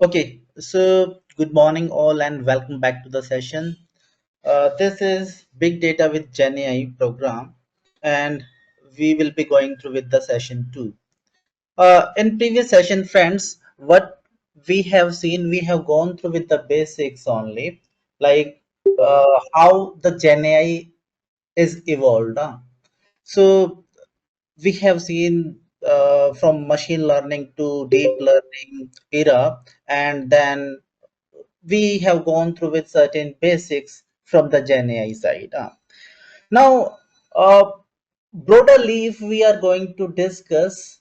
Okay, so good morning all and welcome back to the session. This is Big Data with Gen AI program and we will be going through with the session 2. In previous session friends, what we have seen, we have gone through with the basics only, like how the Gen AI is evolved. So we have seen from machine learning to deep learning era, and then we have gone through with certain basics from the Gen AI side. Now, uh, broadly, if we are going to discuss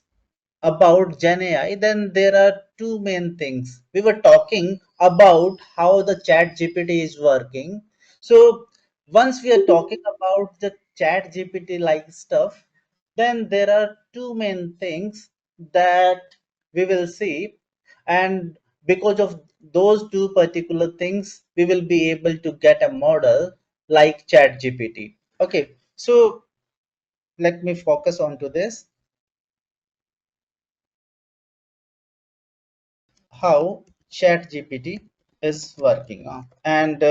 about Gen AI, then there are two main things. We were talking about how the Chat GPT is working. So once we are talking about the Chat GPT like stuff, then there are two main things that we will see, and because of those two particular things, we will be able to get a model like Chat GPT. Okay, so let me focus on to this. How ChatGPT is working on. And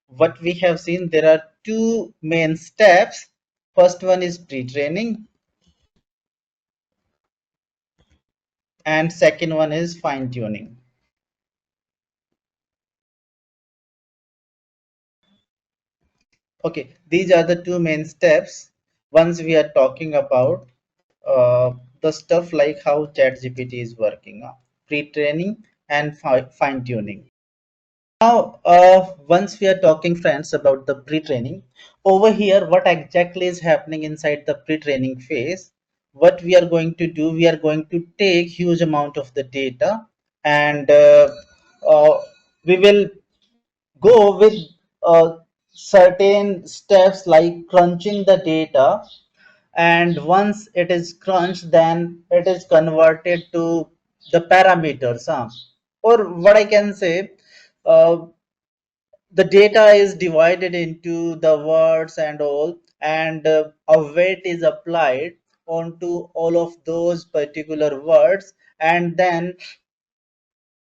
what we have seen, there are two main steps. First one is pre-training, and second one is fine-tuning. Okay, these are the two main steps once we are talking about the stuff like how ChatGPT is working on pre-training and fine-tuning. Now, once we are talking, friends, about the pre-training, over here, what exactly is happening inside the pre-training phase? What we are going to do, we are going to take huge amount of the data, and uh, we will go with certain steps like crunching the data, and once it is crunched, then it is converted to the parameters, or what I can say. The data is divided into the words and all, and a weight is applied onto all of those particular words, and then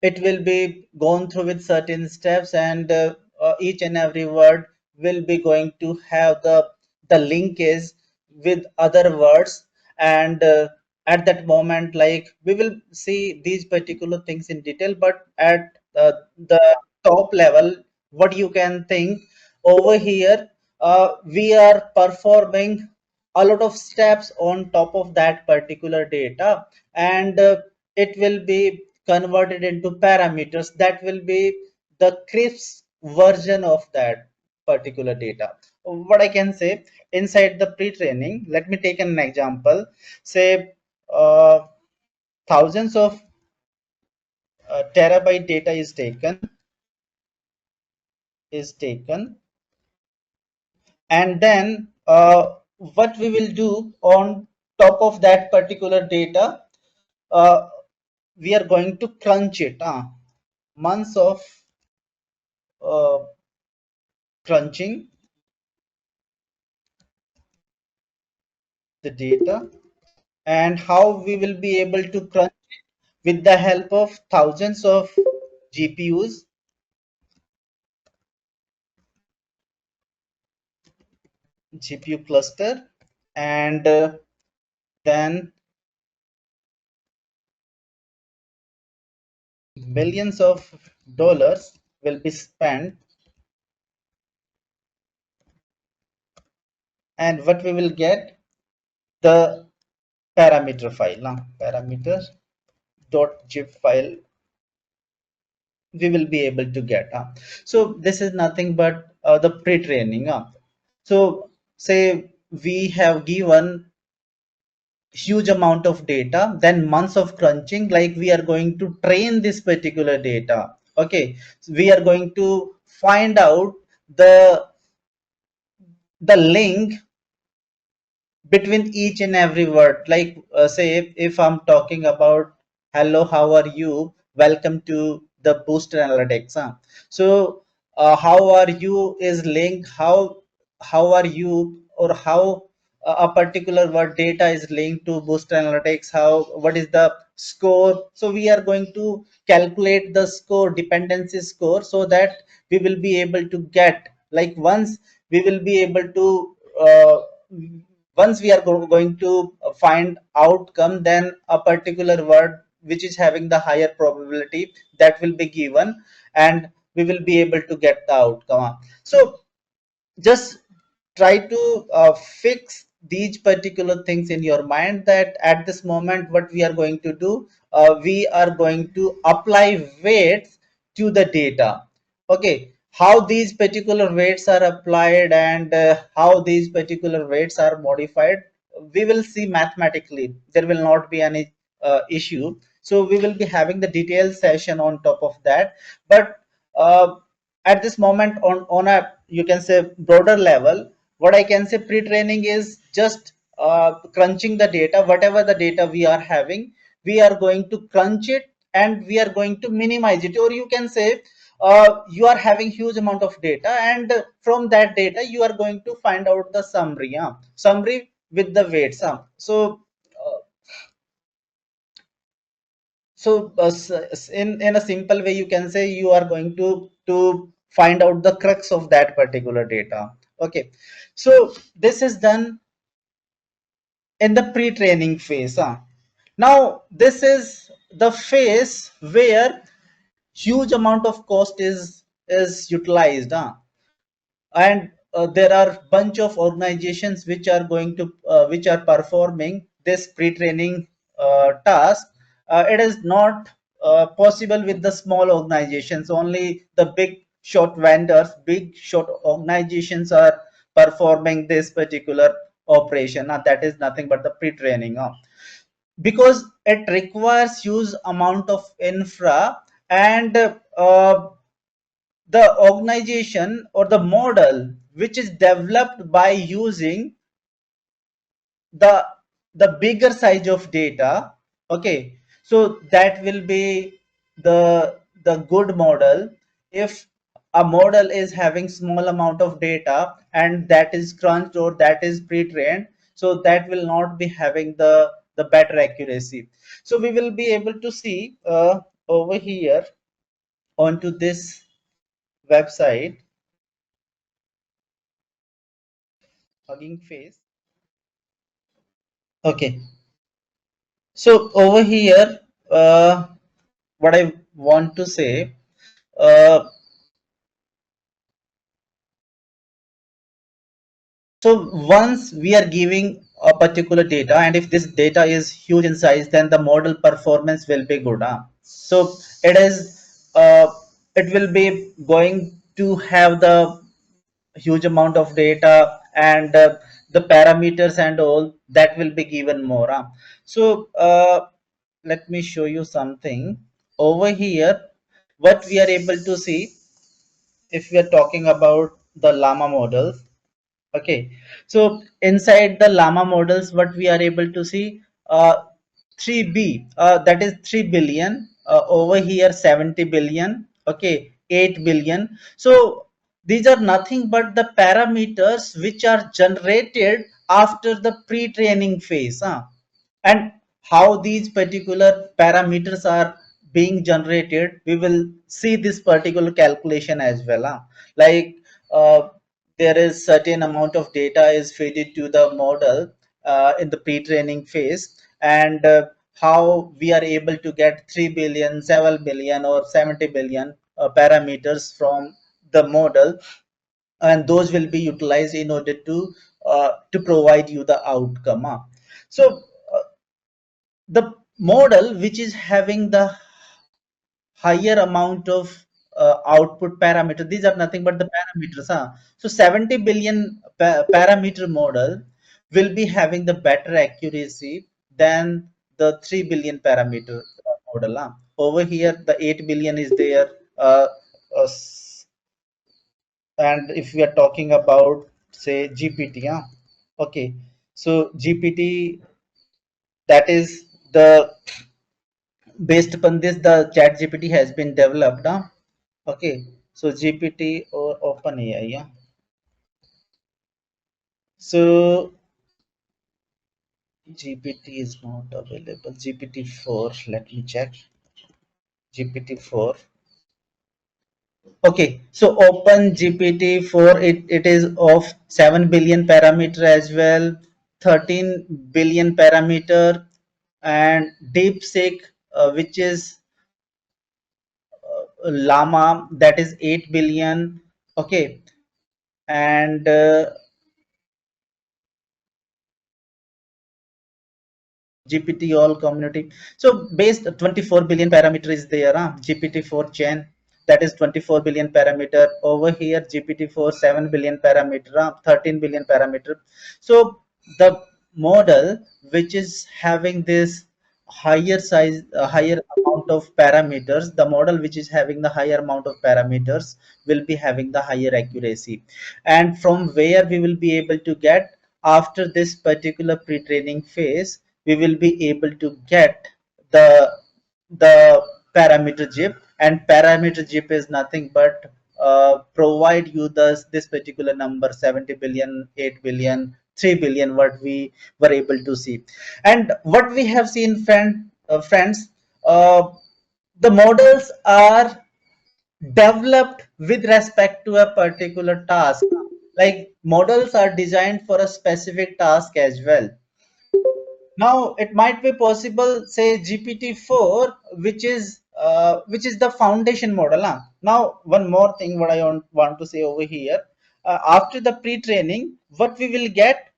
it will be gone through with certain steps, and each and every word will be going to have the linkage with other words, and at that moment, like, we will see these particular things in detail, but at the top level, what you can think over here, we are performing a lot of steps on top of that particular data, and it will be converted into parameters that will be the crisp version of that particular data. What I can say, inside the pre-training, let me take an example. Say thousands of terabyte data is taken, and then what we will do on top of that particular data, uh, we are going to crunch it, months of uh, crunching the data, and how we will be able to crunch with the help of thousands of GPUs, GPU cluster, and then millions of dollars will be spent, and what we will get, the parameter file, parameter dot zip file we will be able to get. So this is nothing but the pre-training. So say we have given huge amount of data, then months of crunching, like we are going to train this particular data. Okay, so we are going to find out the the link between each and every word, like say if I'm talking about hello, how are you, welcome to the booster analytics, so how are you is linked, how are you, or how a particular word data is linked to boost analytics, how what is the score. So we are going to calculate the score, dependency score, so that we will be able to get, like, once we will be able to once we are going to find outcome, then a particular word which is having the higher probability, that will be given, and we will be able to get the outcome. So just try to fix these particular things in your mind, that at this moment what we are going to do, we are going to apply weights to the data. Okay, how these particular weights are applied and how these particular weights are modified, we will see mathematically. There will not be any issue. So we will be having the detailed session on top of that. But uh, at this moment, on a, you can say, broader level, what I can say, pre-training is just crunching the data. Whatever the data we are having, we are going to crunch it and we are going to minimize it. Or you can say, you are having huge amount of data, and from that data you are going to find out the summary, summary with the weights. Uh, in a simple way, you can say you are going to find out the crux of that particular data. Okay, so this is done in the pre-training phase. Now this is the phase where huge amount of cost is utilized. And there are bunch of organizations which are going to which are performing this pre-training task. It is not possible with the small organizations. Only the big shot vendors, big shot organizations are performing this particular operation. That is nothing but the pre-training, because it requires huge amount of infra, and the organization or the model which is developed by using the bigger size of data. Okay, so that will be the good model. If a model is having small amount of data and that is crunched or that is pre-trained, so that will not be having the better accuracy. So we will be able to see over here onto this website, Hugging Face. Okay, so over here, what I want to say, uh, so once we are giving a particular data, and if this data is huge in size, then the model performance will be good. So it is, it will be going to have the huge amount of data, and the parameters and all that will be given more. So let me show you something over here. What we are able to see, if we are talking about the llama models. Okay, so inside the llama models, what we are able to see, 3b, that is 3 billion, over here 70 billion, okay, 8 billion. So these are nothing but the parameters which are generated after the pre-training phase. And how these particular parameters are being generated, we will see this particular calculation as well. Like, uh, there is certain amount of data is fed to the model in the pre-training phase, and how we are able to get 3 billion, 7 billion, or 70 billion parameters from the model, and those will be utilized in order to provide you the outcome. So the model which is having the higher amount of output parameter, these are nothing but the parameters. So 70 billion parameter model will be having the better accuracy than the 3 billion parameter model. Over here the 8 billion is there. uh, and if we are talking about, say, GPT, okay, so GPT, that is the, based upon this, the chat GPT has been developed. Okay, so GPT or OpenAI, yeah. So GPT is not available. GPT-4, let me check. GPT-4. Okay, so Open GPT-4, it is of 7 billion parameter as well, 13 billion parameter, and DeepSeek, which is Llama, that is 8 billion. Okay, and GPT all community. So based 24 billion parameter is there. GPT-4 chain, that is 24 billion parameter. Over here GPT-4 7 billion parameter, 13 billion parameter. So the model which is having this higher size, higher amount of parameters, the model which is having the higher amount of parameters will be having the higher accuracy. And from where we will be able to get, after this particular pre-training phase, we will be able to get the the parameter zip, and parameter zip is nothing but provide you this particular number 70 billion, 8 billion, 3 billion, what we were able to see. And what we have seen, friends, uh, the models are developed with respect to a particular task. Like models are designed for a specific task as well. Now it might be possible, say GPT-4, which is the foundation model. Now one more thing what I want to say over here, after the pre-training, what we will get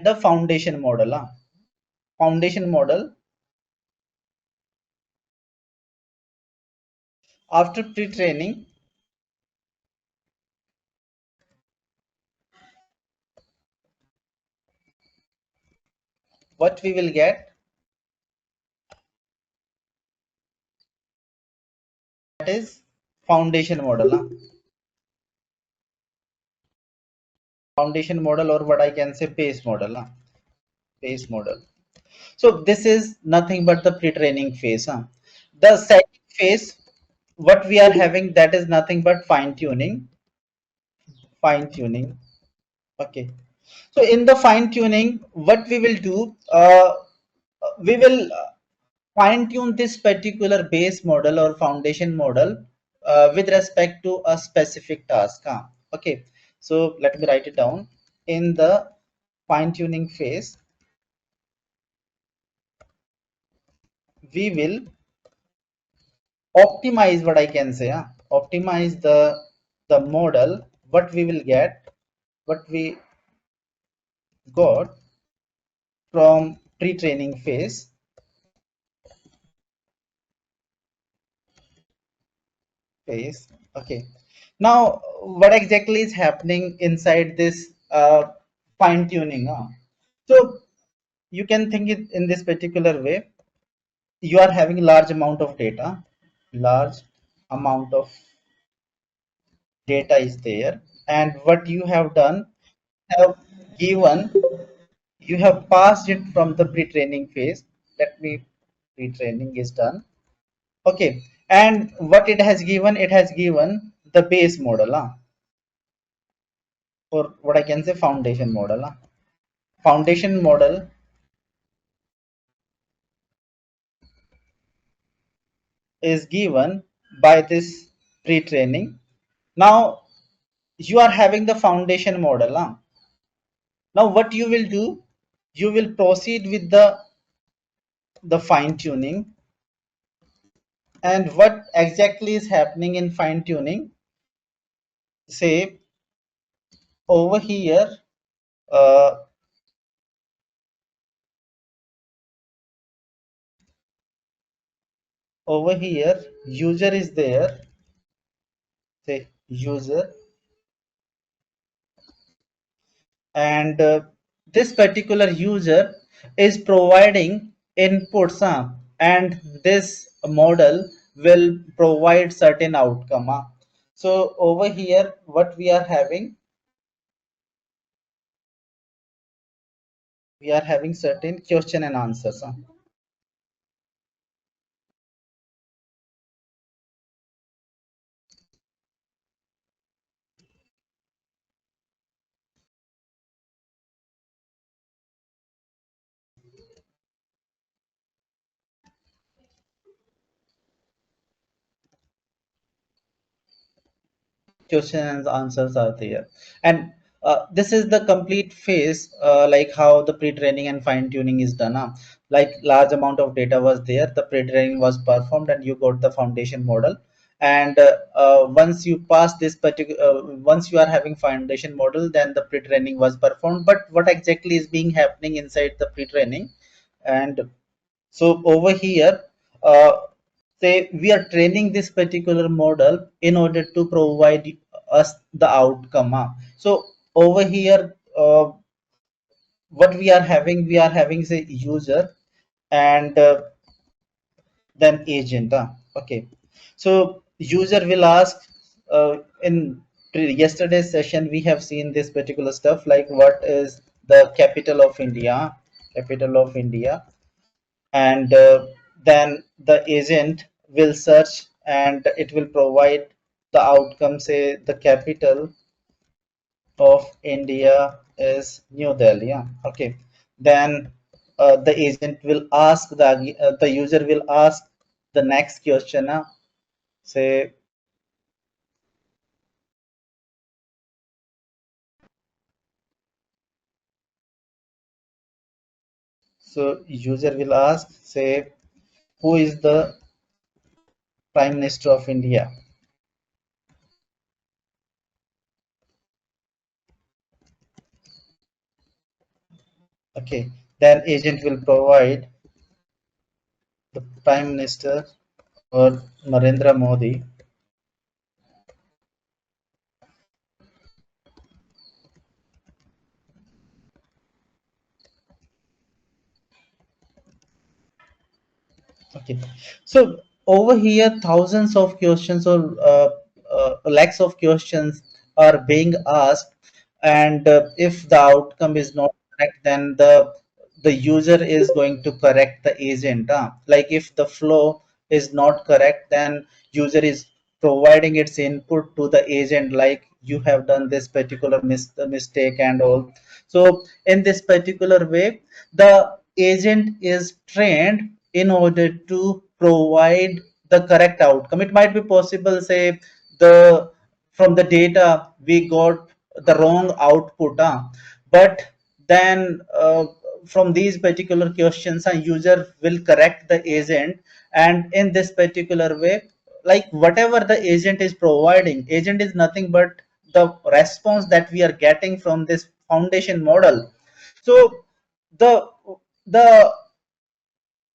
the foundation model. Foundation model after pre-training, what we will get, that is foundation model. Foundation model, or what I can say base model. Base model. So this is nothing but the pre-training phase. The second phase, what we are having, that is nothing but fine tuning. Fine tuning. Okay. So in the fine tuning, what we will do, we will fine tune this particular base model or foundation model with respect to a specific task. Okay. So let me write it down. In the fine tuning phase, we will optimize, what I can say, optimize the model, what we will get, what we got from pre-training phase. Okay. Now, what exactly is happening inside this fine tuning? So you can think it in this particular way. You are having large amount of data, large amount of data is there, and what you have done, have given, you have passed it from the pre-training phase. Let me, pre-training is done. Okay, and what it has given, it has given the base model, or what I can say foundation model. Foundation model is given by this pre-training. Now you are having the foundation model. Now what you will do, you will proceed with the fine tuning. And what exactly is happening in fine tuning, say over here, uh, over here user is there, say user, and this particular user is providing inputs, and this model will provide certain outcome. So over here what we are having certain question and answers. question and answers are there. And this is the complete phase, like how the pre-training and fine-tuning is done. Like large amount of data was there, the pre-training was performed, and you got the foundation model. And once you pass this particular, once you are having foundation model, then the pre-training was performed. But what exactly is being happening inside the pre-training? And so over here, uh, say we are training this particular model in order to provide us the outcome. So over here, what we are having say user and then agent. Okay, so user will ask, in yesterday's session we have seen this particular stuff, like what is the capital of India, capital of India. And then the agent will search and it will provide the outcome, say the capital of India is New Delhi. Yeah. Okay, then the agent will ask the user will ask the next question. Say, so user will ask, say, who is the Prime Minister of India? Okay, then agent will provide the Prime Minister or Narendra Modi. Okay, so over here, thousands of questions or lakhs of questions are being asked, and if the outcome is not correct, then the user is going to correct the agent. Like if the flow is not correct, then user is providing its input to the agent, like you have done this particular mistake and all. So in this particular way, the agent is trained in order to provide the correct outcome. It might be possible, say, the from the data we got the wrong output, but then from these particular questions a user will correct the agent. And in this particular way, like whatever the agent is providing, agent is nothing but the response that we are getting from this foundation model. So the the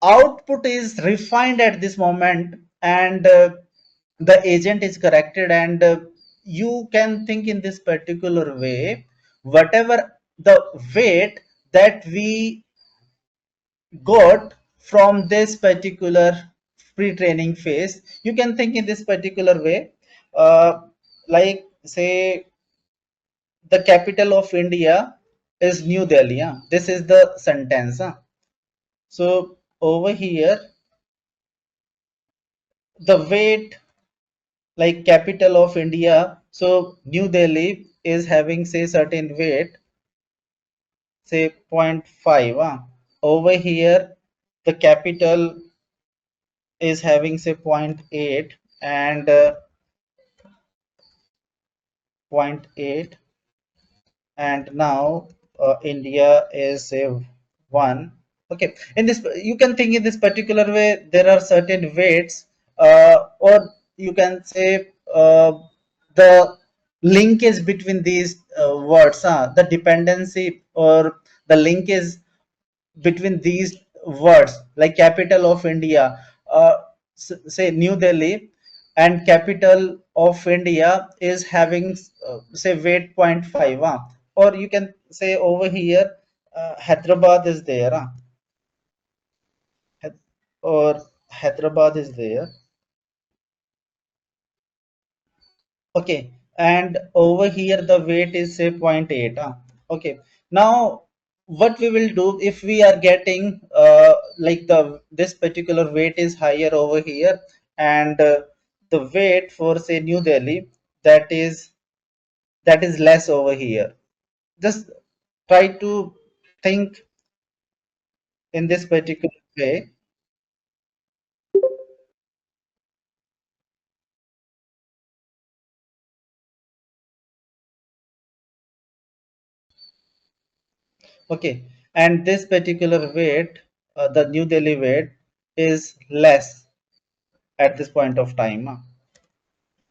output is refined at this moment, and the agent is corrected. And you can think in this particular way, whatever the weight that we got from this particular pre-training phase, you can think in this particular way, uh, like say the capital of India is New Delhi. This is the sentence. So over here, the weight, like capital of India, so New Delhi is having say certain weight, say zero point 0.5. Over here, the capital is having say zero point 0.8 and zero point 0.8, and now India is a 1. Okay, in this you can think in this particular way, there are certain weights, or you can say the linkage between these words, the dependency or the linkage between these words, like capital of India, uh, say New Delhi, and capital of India is having say weight zero point 0.5. Or you can say over here, Hyderabad is there. Or Hyderabad is there. Okay, and over here the weight is say zero point 0.8. Okay, now what we will do, if we are getting like the this particular weight is higher over here, and the weight for say New Delhi, that is less over here. Just try to think in this particular way. Okay, and this particular weight, the New Delhi weight, is less at this point of time.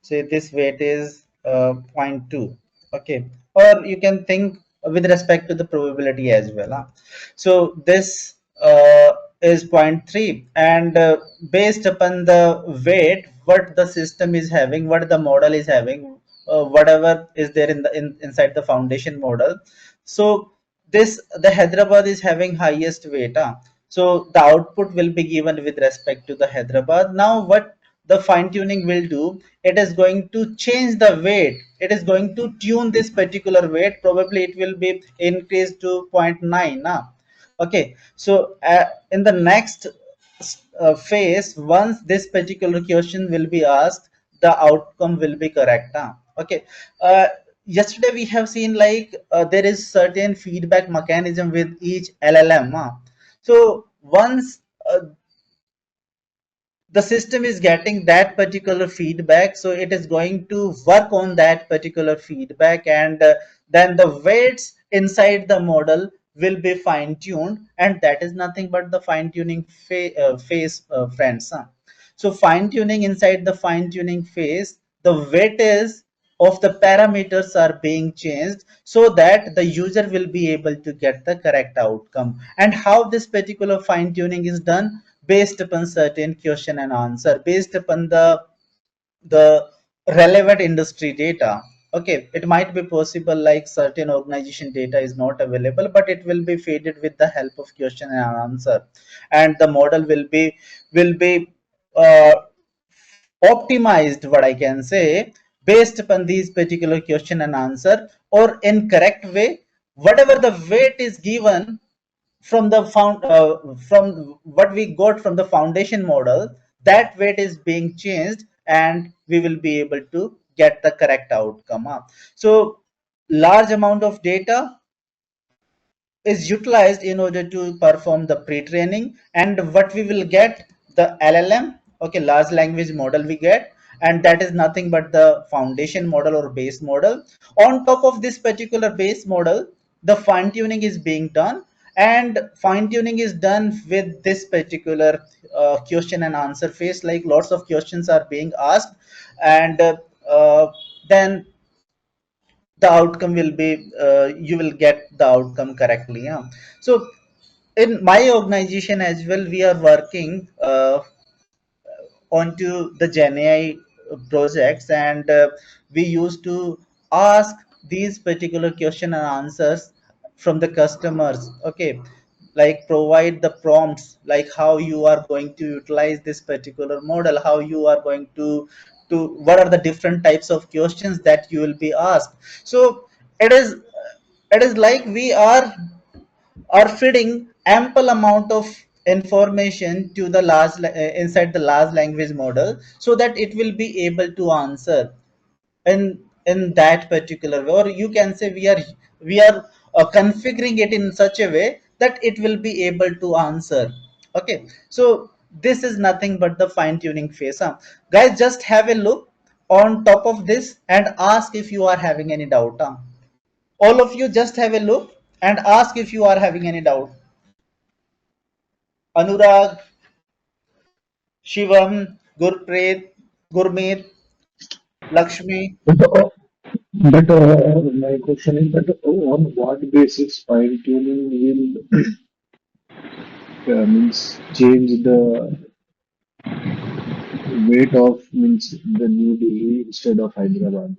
Say this weight is zero point 0.2. Okay, or you can think with respect to the probability as well. So this is zero point 0.3, and based upon the weight what the system is having, what the model is having, whatever is there in the inside the foundation model. So this, the Hyderabad is having highest weight. So the output will be given with respect to the Hyderabad. Now what the fine tuning will do, it is going to change the weight, it is going to tune this particular weight, probably it will be increased to zero point 0.9 now. Okay, so in the next phase, once this particular question will be asked, the outcome will be correct. Okay, yesterday we have seen like there is certain feedback mechanism with each LLM. So once the system is getting that particular feedback, so it is going to work on that particular feedback, and then the weights inside the model will be fine tuned, and that is nothing but the fine tuning phase, friends. So fine tuning, inside the fine tuning phase, the weight is of the parameters are being changed so that the user will be able to get the correct outcome. And how this particular fine tuning is done, based upon certain question and answer, based upon the relevant industry data. Okay, it might be possible like certain organization data is not available, but it will be fed with the help of question and answer, and the model will be uh, optimized, what I can say, based upon these particular question and answer, or in correct way, whatever the weight is given from the from what we got from the foundation model, that weight is being changed, and we will be able to get the correct outcome. So large amount of data is utilized in order to perform the pre-training, and what we will get, the LLM, okay, large language model we get, and that is nothing but the foundation model or base model. On top of this particular base model, the fine tuning is being done, and fine tuning is done with this particular question and answer phase, like lots of questions are being asked, and then the outcome will be, you will get the outcome correctly. Yeah. So in my organization as well, we are working onto the Gen AI projects, and we used to ask these particular question and answers from the customers. Okay, like provide the prompts, like how you are going to utilize this particular model, how you are going to what are the different types of questions that you will be asked. So it is, it is like we are feeding ample amount of information to the inside the large language model, so that it will be able to answer in that particular way, or you can say we are configuring it in such a way that it will be able to answer. Okay, so this is nothing but the fine tuning phase. Guys, just have a look on top of this and ask if you are having any doubt. All of you just have a look and ask if you are having any doubt. Anurag, Shivam, Gurpreet, Gurmeet, Lakshmi. But my question is that on what basis fine tuning will means change the weight of means the New Delhi instead of Hyderabad?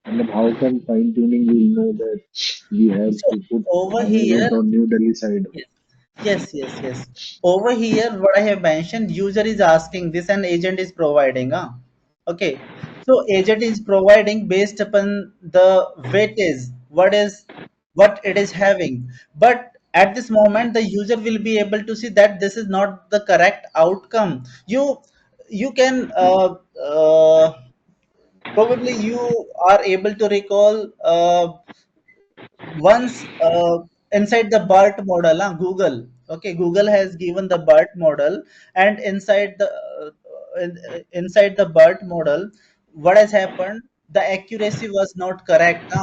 And how can fine tuning will know that we have So to put over higher here, weight on New Delhi side? yes, yes. Over here, what I have mentioned, user is asking this and agent is providing. Okay. So agent is providing based upon the weightage, what it is having. But at this moment, the user will be able to see that this is not the correct outcome. You can probably you are able to recall once inside the BERT model, Google. Okay, Google has given the BERT model, and inside the BERT model, what has happened? The accuracy was not correct,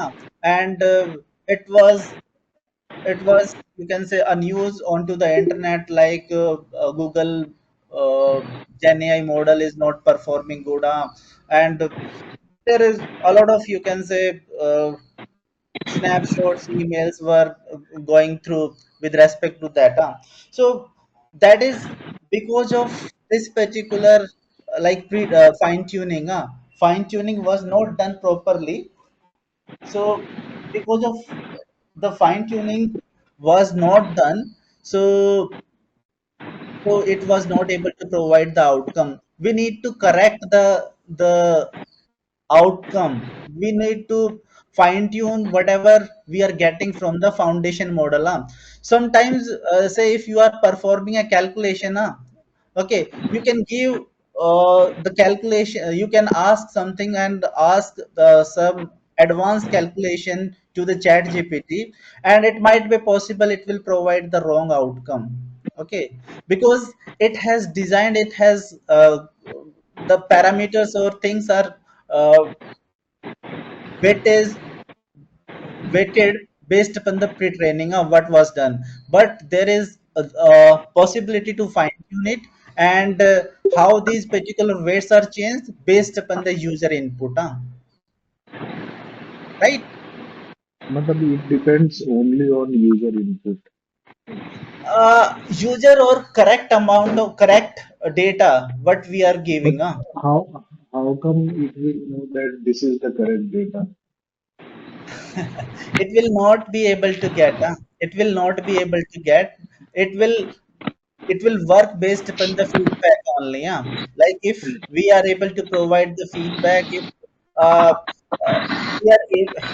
and it was it was, you can say, a news onto the internet, like Google uh, Gen AI model is not performing good, and there is a lot of, you can say, snapshots, emails were going through with respect to that. So that is because of this particular fine tuning. Fine tuning was not done properly. So because of the fine tuning was not done, so it was not able to provide the outcome. We need to correct the outcome. We need to fine tune whatever we are getting from the foundation model. Sometimes, say if you are performing a calculation, okay, you can give the calculation, you can ask something and ask some advanced calculation to the chat gpt, and it might be possible it will provide the wrong outcome. Okay, because it has designed, it has the parameters or things are uh, weighted weighted based upon the pre-training of what was done, but there is a possibility to fine tune it, and how these particular weights are changed based upon the user input, right? Matlab, it depends only on user input. User or correct amount of correct data what we are But giving. how come it will know that this is the correct data? It will not be able to get, it will not be able to get, it will, it will work based upon the feedback only. Like if we are able to provide the feedback, if uh, we are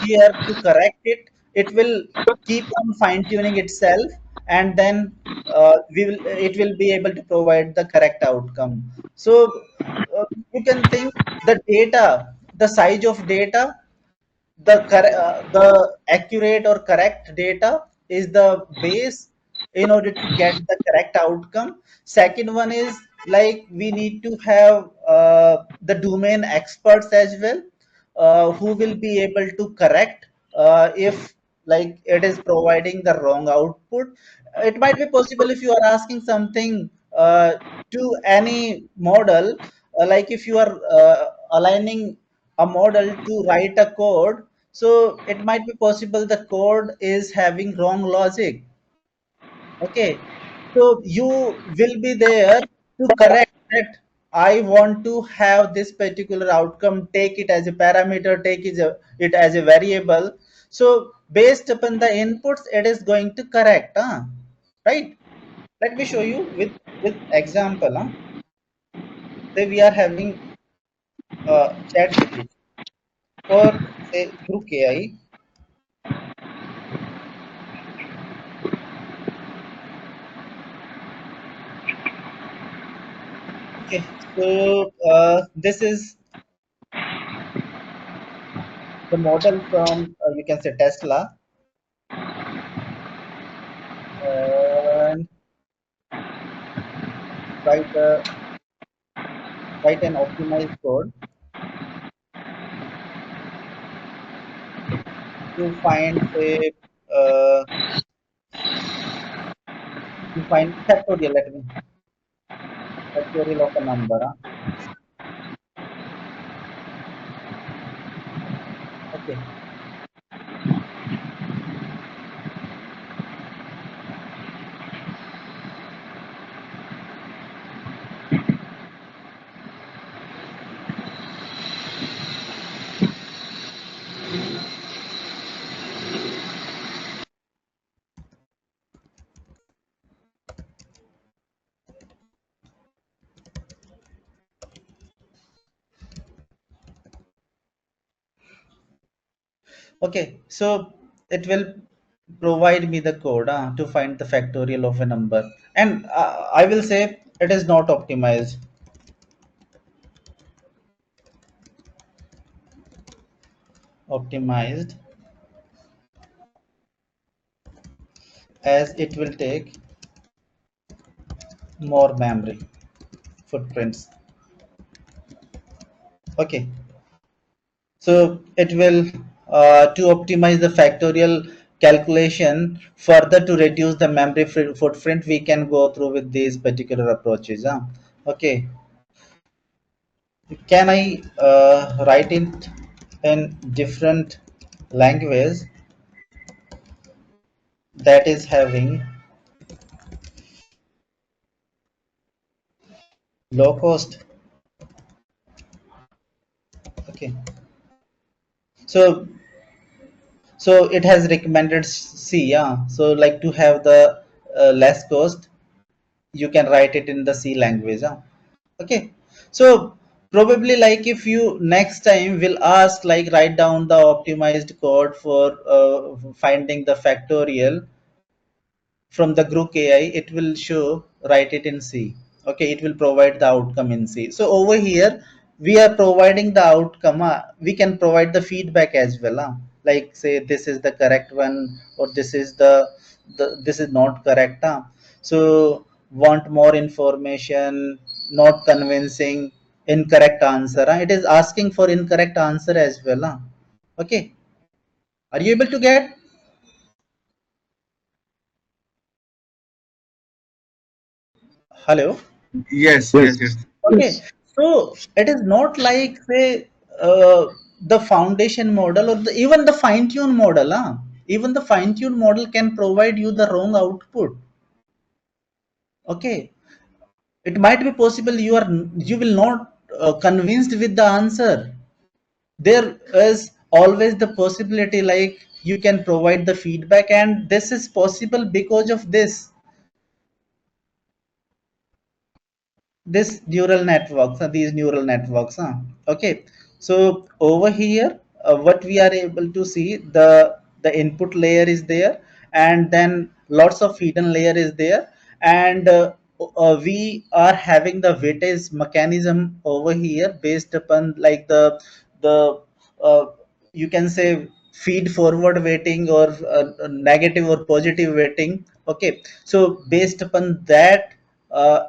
here to correct it, it will keep on fine tuning itself, and then we will, it will be able to provide the correct outcome. So you can think the data, the size of data, the accurate or correct data is the base in order to get the correct outcome. Second one is, like, we need to have the domain experts as well, who will be able to correct if, like, it is providing the wrong output. It might be possible if you are asking something to any model, like if you are aligning a model to write a code, so it might be possible the code is having wrong logic. Okay, so you will be there to correct that. I want to have this particular outcome, take it as a parameter, take it as a variable. So based upon the inputs, it is going to correct, right? Let me show you with example. Say we are having chat gpt, or say through ki. Okay, so this is the model from, you can say, Tesla, and write a write an optimized code to find, say, uh, to find factorial. Let me factorial of a number. Okay, okay. So it will provide me the code to find the factorial of a number, and I will say it is not optimized. Optimized, as it will take more memory footprints. Okay, so it will, to optimize the factorial calculation further to reduce the memory footprint, we can go through with these particular approaches. Okay, can I write it in different language that is having low cost? Okay, so it has recommended C. Yeah, so like to have the less cost, you can write it in the C language. Okay, so probably like if you next time will ask like write down the optimized code for finding the factorial from the group AI, it will show write it in C. Okay, it will provide the outcome in C. So over here, we are providing the outcome. We can provide the feedback as well. Like say this is the correct one or this is the this is not correct. So want more information, not convincing, incorrect answer. It is asking for incorrect answer as well. Okay, are you able to get? Hello. Yes, yes, Yes. yes. Okay, Yes. so it is not like say the foundation model or even the fine-tune model. Even the fine-tune model can provide you the wrong output. Okay, it might be possible you will not convinced with the answer. There is always the possibility like you can provide the feedback, and this is possible because of this neural networks, these neural networks. Okay, so over here what we are able to see, the input layer is there, and then lots of hidden layer is there, and we are having the weightage mechanism over here based upon like the uh, you can say feed forward weighting or negative or positive weighting. Okay, so based upon that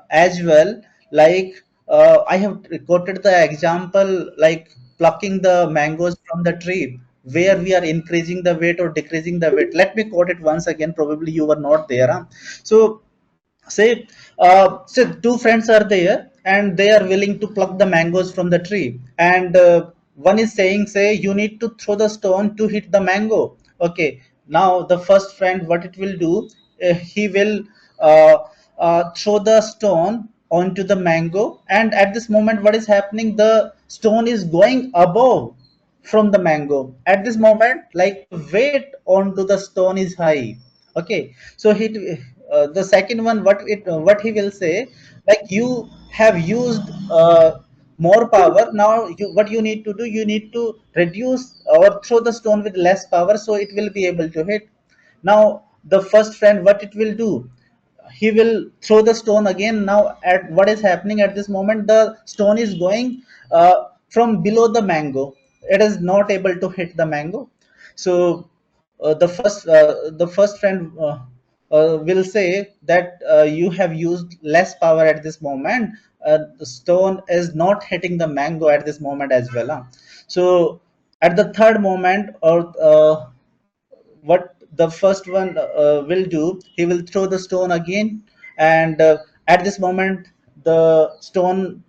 as well, like I have quoted the example like plucking the mangoes from the tree where we are increasing the weight or decreasing the weight. Let me quote it once again, probably you were not there. So say two friends are there and they are willing to pluck the mangoes from the tree, and one is saying say you need to throw the stone to hit the mango. Okay, now the first friend what it will do, he will uh, throw the stone onto the mango, and at this moment what is happening, the stone is going above from the mango. At this moment like weight onto the stone is high. Okay, so the second one what he will say, like you have used more power. Now what you need to do, you need to reduce or throw the stone with less power so it will be able to hit. Now the first friend what it will do, he will throw the stone again. Now at what is happening at this moment, the stone is going from below the mango, it is not able to hit the mango. So the first friend will say that you have used less power at this moment, the stone is not hitting the mango at this moment as well. So at the third moment, or what the first one will do, he will throw the stone again, and at this moment the stone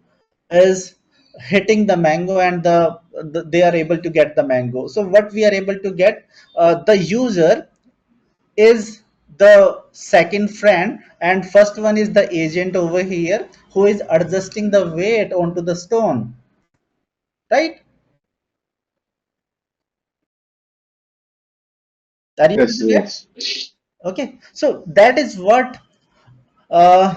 is hitting the mango, and they are able to get the mango. So what we are able to get, the user is the second friend, and first one is the agent over here who is adjusting the weight onto the stone, right? Are you able Yes. to get? Yes. Okay, so that is what uh,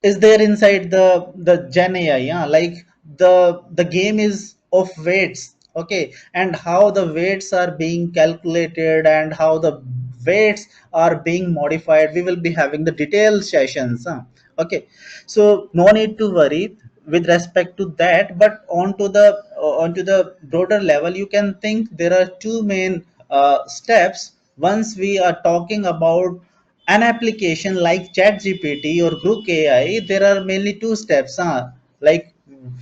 is there inside the Gen AI. Yeah, like the game is of weights. Okay, and how the weights are being calculated and how the weights are being modified, we will be having the detailed sessions. Okay, so no need to worry with respect to that, but onto the broader level, you can think there are two main steps once we are talking about an application like ChatGPT or Grook AI. There are mainly two steps. Like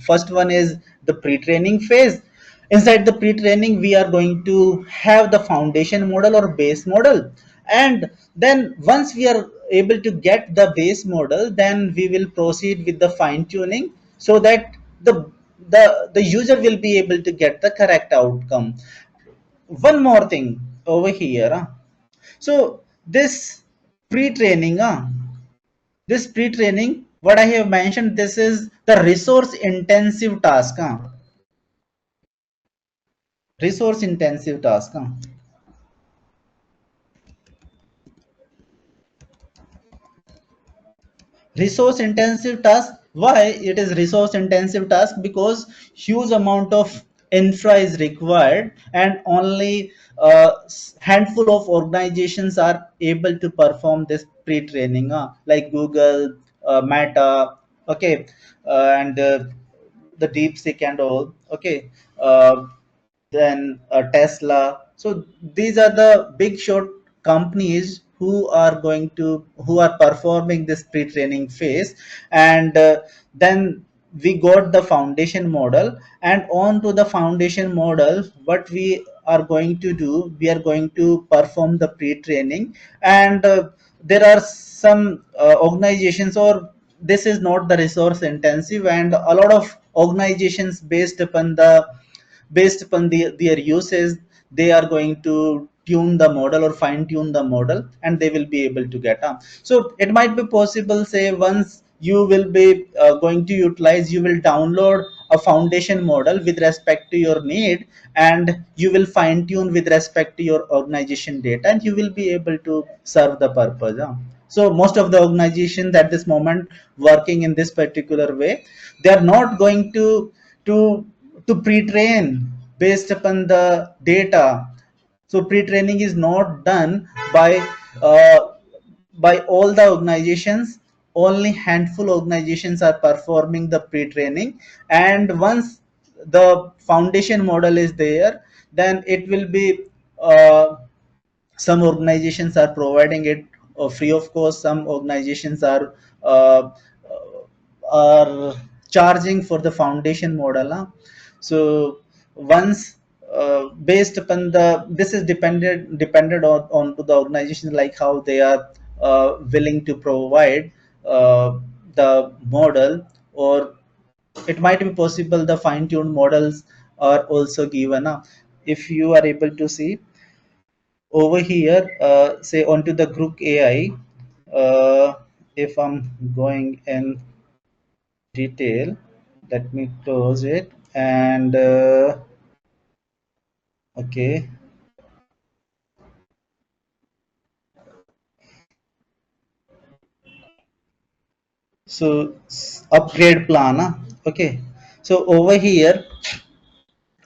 first one is the pre-training phase, Inside the pre-training, we are going to have the foundation model or base model, and then once we are able to get the base model, then we will proceed with the fine tuning so that the user will be able to get the correct outcome. One more thing over here. So pre-training, this pre-training, what I have mentioned, this is the resource intensive task. Resource intensive task. Resource intensive task. Why it is resource intensive task? Because huge amount of infra is required, and only handful of organizations are able to perform this pre-training, like Google, Meta, okay, and the DeepSeek and all, okay, then Tesla. So these are the big short companies who are performing this pre-training phase, and then we got the foundation model, and on to the foundation model, what we are going to do, we are going to perform the pre-training, and there are some organizations, or this is not the resource intensive, and a lot of organizations based upon their uses, they are going to tune the model or fine tune the model, and they will be able to get up. So it might be possible, say, once you will be going to utilize, you will download a foundation model with respect to your need, and you will fine tune with respect to your organization data, and you will be able to serve the purpose. So most of the organizations at this moment working in this particular way, they are not going to to pre-train based upon the data. So pre-training is not done uh, by all the organizations. Only handful organizations are performing the pre-training, and once the foundation model is there, then it will be uh, some organizations are providing it free of cost. Some organizations uh, are charging for the foundation model, huh? So once based upon the, this is dependent on to the organization, like how they are willing to provide the model, or it might be possible the fine-tuned models are also given. If you are able to see over here, say onto the group AI, if I'm going in detail, let me close it, and okay, so upgrade plan, okay. So over here,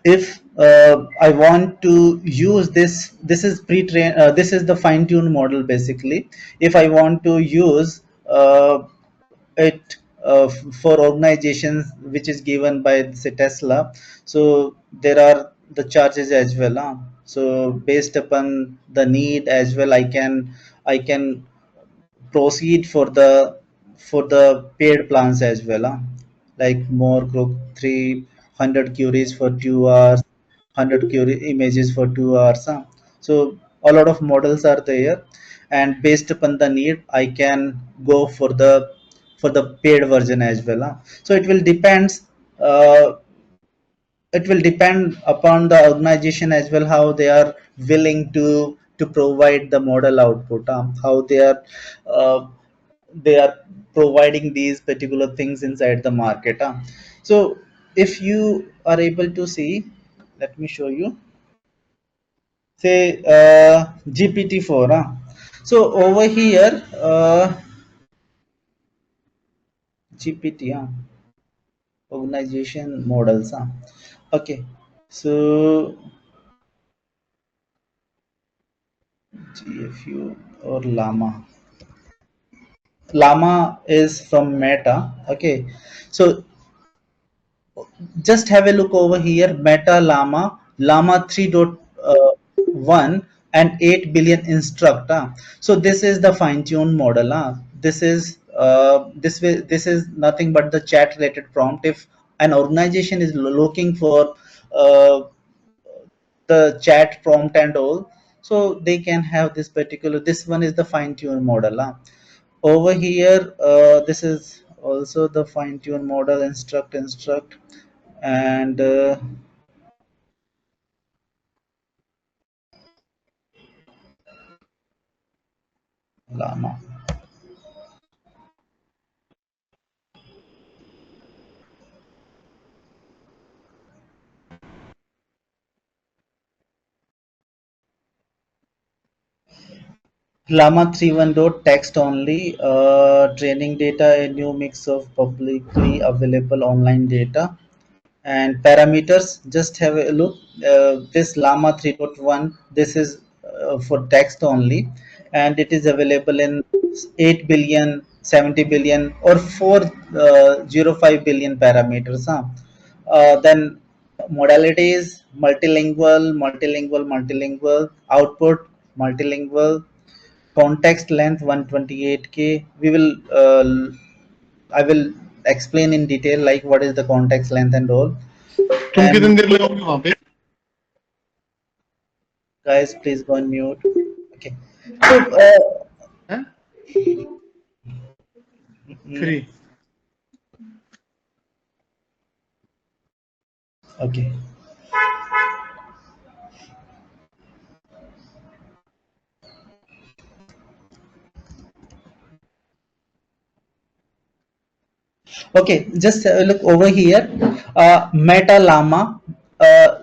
if I want to use this is pre-train, this is the fine-tuned model basically. If I want to use it for organizations which is given by, say, Tesla, so there are the charges as well. So based upon the need as well, I can proceed for the paid plans as well, like more group 300 queries for 2 hours, 100 query images for 2 hours, so a lot of models are there, and based upon the need, I can go for the paid version as well, so uh, it will depend upon the organization as well, how they are willing to provide the model output, how uh, they are providing these particular things inside the market, so if you are able to see, let me show you, say GPT-4, so over here, GPT, organization models, okay, so GFU or Llama is from Meta. Okay, so just have a look over here. Meta Llama 3.1 and 8 billion instruct. So this is the fine-tuned model. This is nothing but the chat related prompt. If an organization is looking for uh, the chat prompt and all, so they can have this particular, this one is the fine tune model, over here. This is also the fine tune model, instruct, and llama. Llama 3.1 text only, training data, a new mix of publicly available online data and parameters. Just have a look. This Llama 3.1, this is for text only, and it is available in 8 billion, 70 billion, or 405 billion parameters. Then modalities: multilingual, output multilingual, context length 128K. We will I will explain in detail like what is the context length and all. तुम And कितनी देर लगाओगे वहां पे guys, please go on mute. Okay. So हैं mm, free okay. Okay, just look over here. Meta Llama.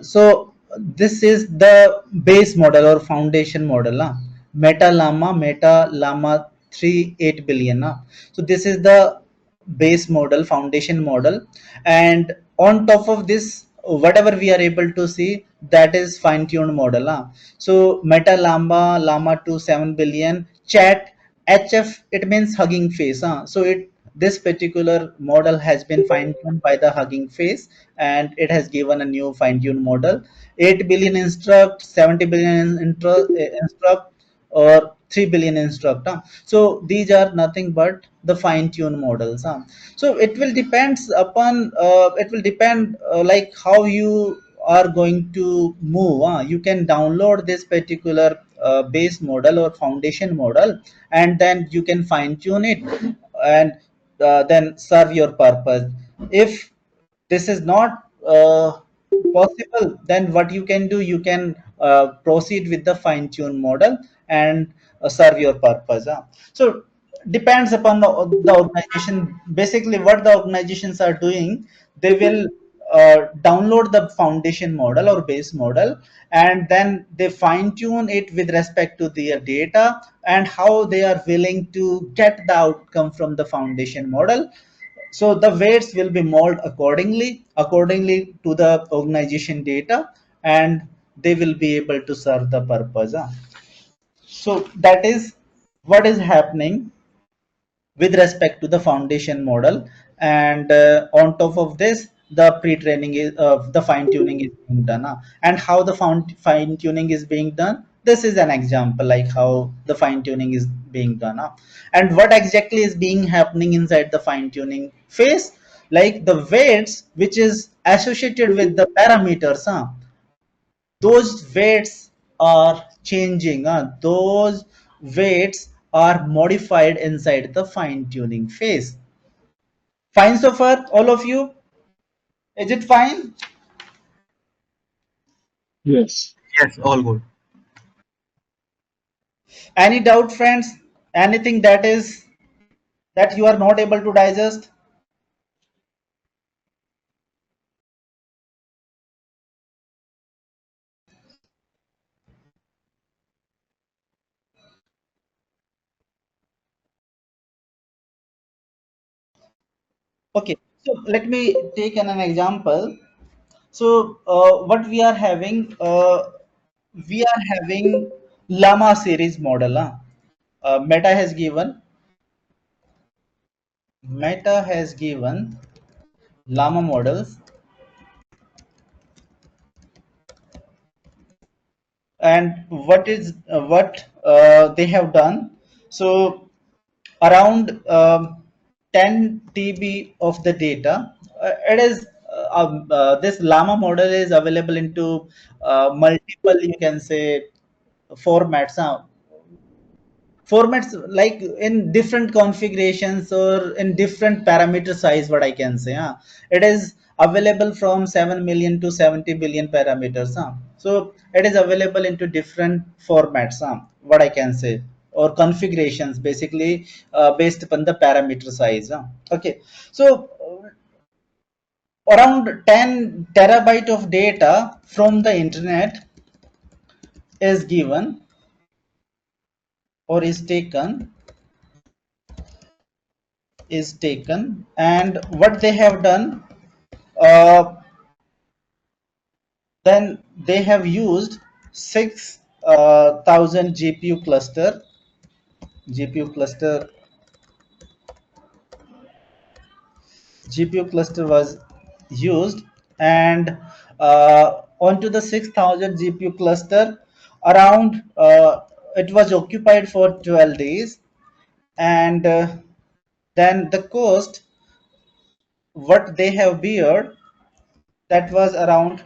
So this is the base model or foundation model. Meta Llama 3 8 billion. So this is the base model, foundation model, and on top of this, whatever we are able to see, that is fine-tuned model. So Meta Llama 2 7 billion, chat HF, it means hugging face. So it, this particular model has been fine-tuned by the hugging face, and it has given a new fine-tuned model. 8 billion instruct, 70 billion instruct, or 3 billion instruct. So these are nothing but the fine-tuned models. So it will depends upon, it will depend like how you are going to move. You can download this particular base model or foundation model, and then you can fine tune it, and then serve your purpose. If this is not possible, then what you can do, you can proceed with the fine tune model and serve your purpose. So depends upon the organization. Basically what the organizations are doing, they will download the foundation model or base model, and then they fine tune it with respect to their data and how they are willing to get the outcome from the foundation model. So the weights will be molded accordingly to the organization data, and they will be able to serve the purpose. So that is what is happening with respect to the foundation model. And on top of this, the pre-training is the fine tuning is being done. And how the fine tuning is being done, this is an example like how the fine tuning is being done. And what exactly is being happening inside the fine tuning phase, like the weights which is associated with the parameters, those weights are changing. Those weights are modified inside the fine tuning phase. Fine so far, all of you? Is it fine? Yes. Yes, all good. Any doubt, friends? Anything that is that you are not able to digest? Okay, so let me take an example. So what we are having, we are having Llama series model. Meta has given Meta has given Llama models, and what they have done. So around 10 TB of the data, it is this llama model is available into multiple, you can say, formats. Formats like in different configurations or in different parameter size, what I can say. It is available from 7 million to 70 billion parameters. So it is available into different formats, what I can say, or configurations, basically based upon the parameter size. Okay, so around 10 terabyte of data from the internet is given or is taken, and what they have done, uh, then they have used 6,000 GPU cluster was used, and onto the 6,000 GPU cluster, around it was occupied for 12 days, and then the cost what they have beared, that was around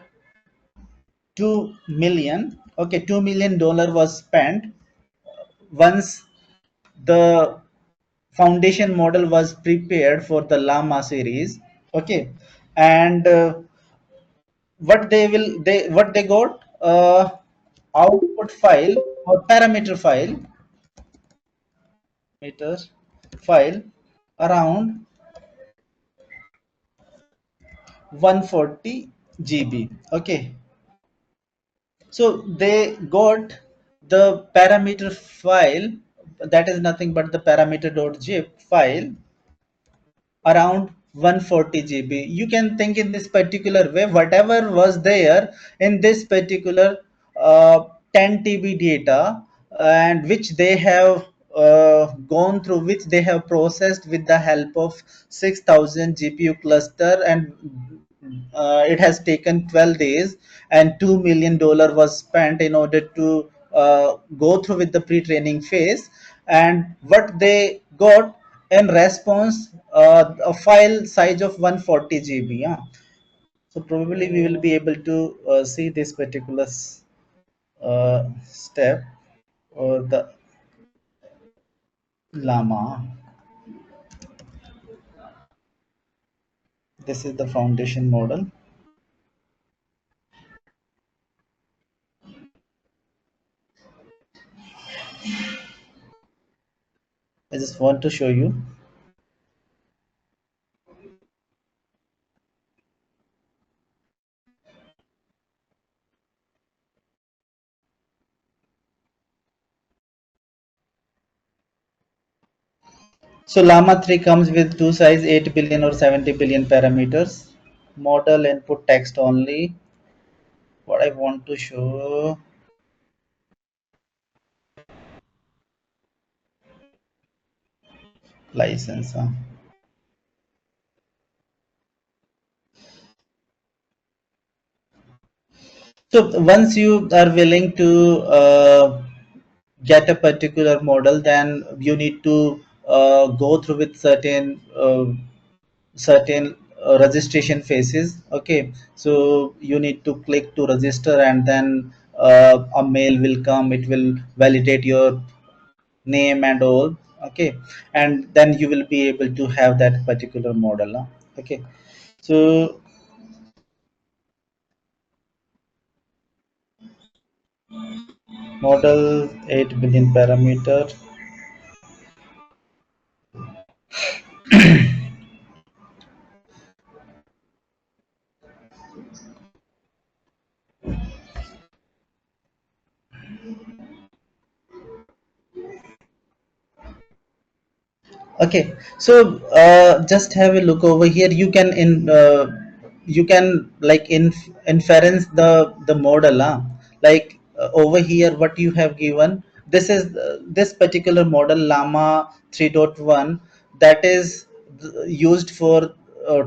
2 million. Okay, $2 million was spent once the foundation model was prepared for the llama series. Okay, and what they got, output file or parameter file around 140 GB. Okay, so they got the parameter file, that is nothing but the parameter.zip file, around 140 GB. You can think in this particular way, whatever was there in this particular 10 TB data, and which they have gone through, which they have processed with the help of 6,000 GPU cluster, and it has taken 12 days, and $2 million was spent in order to go through with the pre-training phase, and what they got in response, a file size of 140 GB. Yeah. So probably we will be able to see this particular step, or the llama. This is the foundation model. I just want to show you. So llama 3 comes with two size, 8 billion or 70 billion parameters. Model input text only. What I want to show, license. So once you are willing to get a particular model, then you need to go through with certain registration phases. Okay, so you need to click to register, and then a mail will come. It will validate your name and all. Okay, and then you will be able to have that particular model. Okay, so model 8 billion parameter. Okay, so just have a look over here. You can like inference the model. Like over here, what you have given. This is this particular model Llama 3.1, that is used for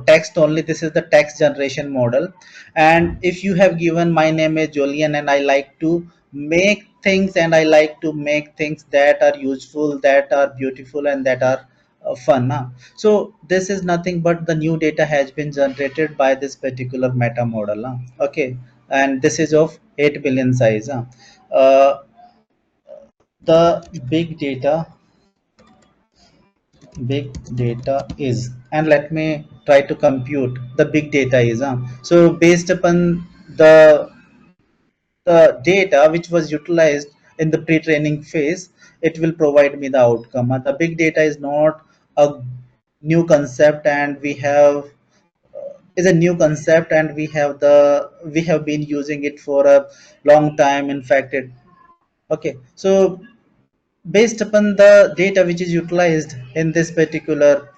text only. This is the text generation model, and if you have given my name is Julian, and I like to make things that are useful, that are beautiful, and that are fun. So this is nothing but the new data has been generated by this particular meta model. Okay, and this is of 8 billion size. Uh, the big data is, and let me try to compute the big data is. So based upon the the data which was utilized in the pre-training phase, it will provide me the outcome. And the big data is not a new concept, and we have is a new concept, and we have been using it for a long time. In fact, it okay. So based upon the data which is utilized in this particular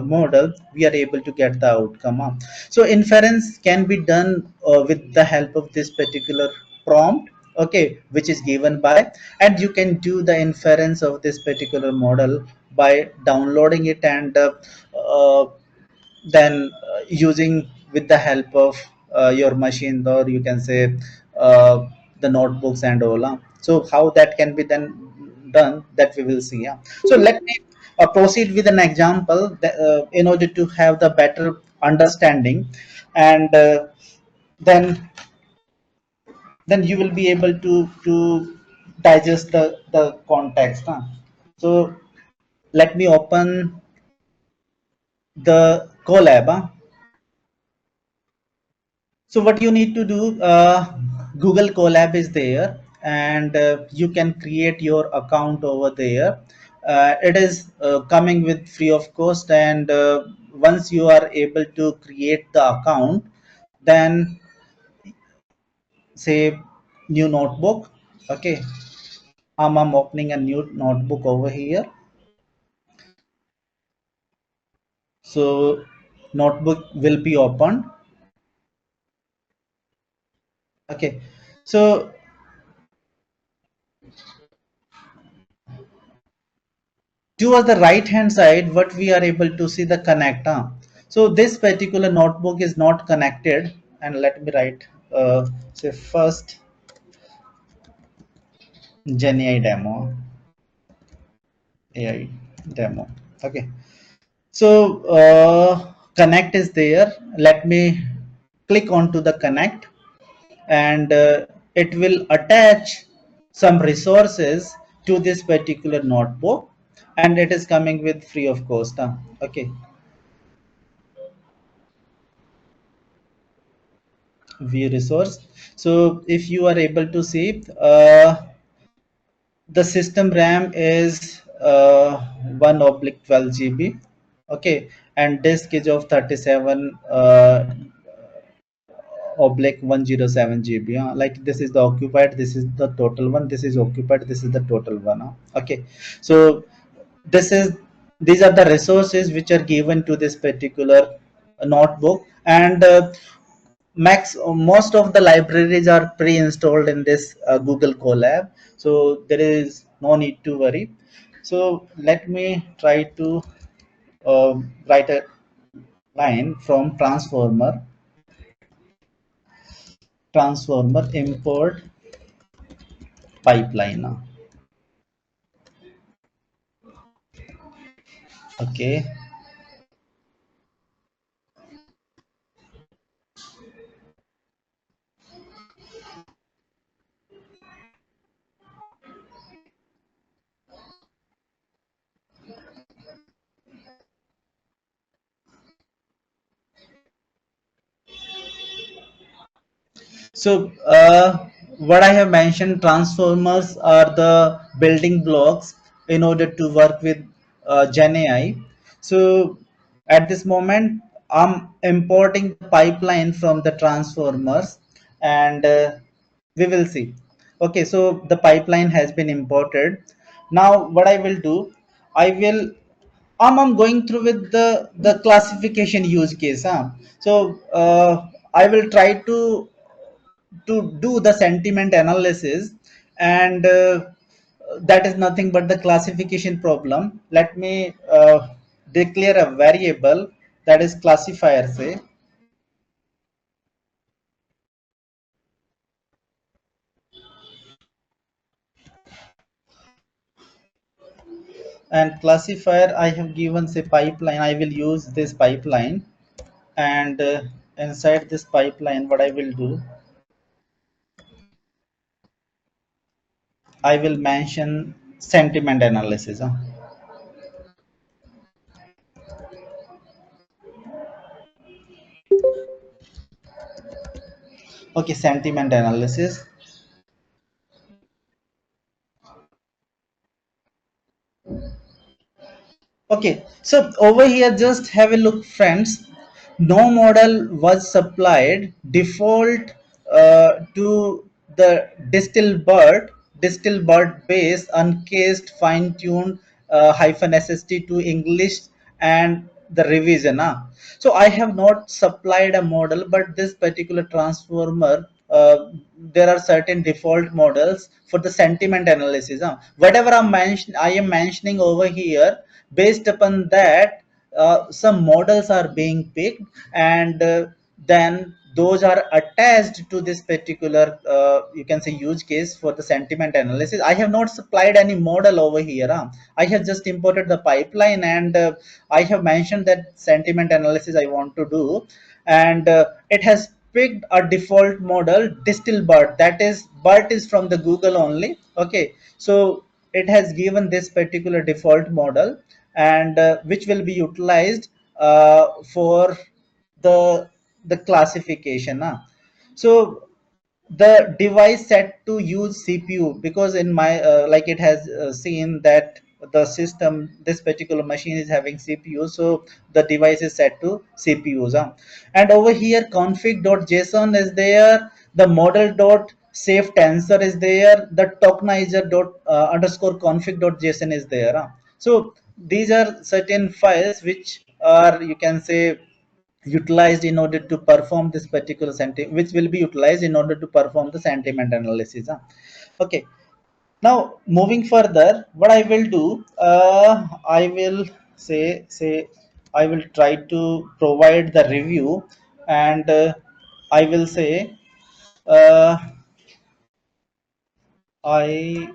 model, we are able to get the outcome. So inference can be done with the help of this particular prompt, okay, which is given by, and you can do the inference of this particular model by downloading it, and then using with the help of your machine, or you can say the notebooks and all. So how that can be then done, that we will see. So let me proceed with an example that, in order to have the better understanding, and then you will be able to digest the context. So let me open the Colab. So what you need to do, Google Colab is there, and you can create your account over there. It is coming with free of cost, and once you are able to create the account, then say new notebook. Okay, I'm opening a new notebook over here. So notebook will be opened. Okay, so towards the right hand side, what we are able to see the connect. So this particular notebook is not connected, and let me write say first Gen AI demo. Okay, so connect is there. Let me click onto the connect, and it will attach some resources to this particular notebook, and it is coming with free of cost. Okay, view resource. So if you are able to see, the system RAM is 1 oblique 12 GB. Okay, and disk is of 37 oblique 107 GB. Like this is the occupied, this is the total one, this is occupied, this is the total one. Okay, so this is these are the resources which are given to this particular notebook, and max most of the libraries are pre-installed in this Google Colab, so there is no need to worry. So let me try to write a line from transformer import pipeline. Okay, so what I have mentioned, transformers are the building blocks in order to work with Gen AI. So at this moment, I'm importing the pipeline from the transformers, and we will see. Okay, so the pipeline has been imported. Now what I will do, I will I'm going through with the classification use case. So I will try to do the sentiment analysis, and that is nothing but the classification problem. Let me declare a variable, that is classifier, say. And classifier, I have given say pipeline. I will use this pipeline, and inside this pipeline what I will do, I will mention sentiment analysis. Okay, sentiment analysis. Okay, so over here, just have a look, friends. No model was supplied. Default to the distilled bird base, uncased, fine-tuned hyphen SST to English and the revision. So I have not supplied a model, but this particular transformer, there are certain default models for the sentiment analysis. Whatever I am mentioning over here, based upon that, some models are being picked, and then those are attached to this particular, you can say, use case for the sentiment analysis. I have not supplied any model over here. I have just imported the pipeline, and I have mentioned that sentiment analysis I want to do, and it has picked a default model, distill bert. That is, bert is from the Google only. Okay, so it has given this particular default model, and which will be utilized for the the classification. So the device set to use CPU, because in my like it has seen that the system, this particular machine is having CPU, so the device is set to CPUs. And over here config.json is there, the model dot safe tensor is there, the tokenizer dot underscore config.json is there. So these are certain files which are, you can say, utilized in order to perform this particular sentiment, which will be utilized in order to perform the sentiment analysis. Okay, now moving further, what I will do, I will say I will try to provide the review, and I will say, uh, I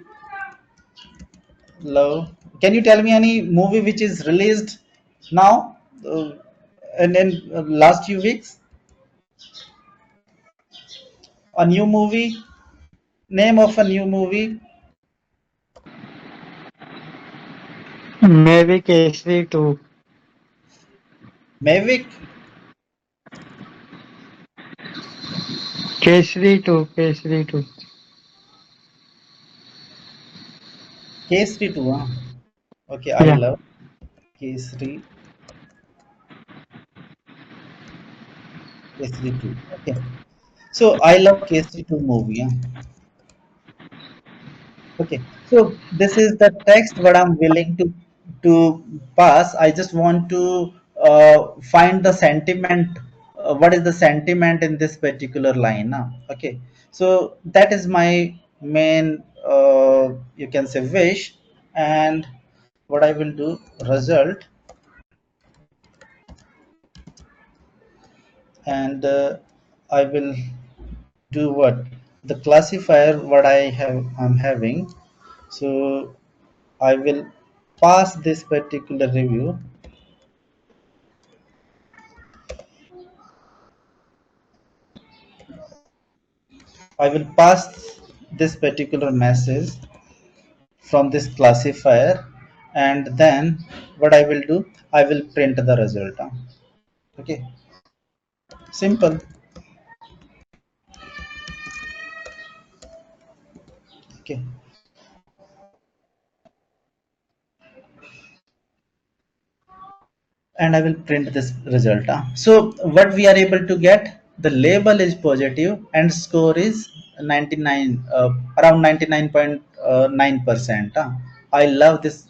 love, can you tell me any movie which is released now, and in last few weeks, a new movie, name of a new movie? Maybe Kesari too. Mavic. Kesari too. Kesri 2, huh? Okay, I Yeah. love Kesri, Kesri 2. Okay, so I love Kesri 2 movie. Huh? Okay, so this is the text what I'm willing to pass. I just want to find the sentiment. What is the sentiment in this particular line? Okay, so that is my main, you can say, wish, and what I will do, result, and I will do what, the classifier what I'm having. So I will pass this particular review. I will pass this particular message from this classifier, and then what I will do, I will print the result. Okay, simple. Okay, and I will print this result. So what we are able to get, the label is positive and score is 99, around 99.9%. I love this.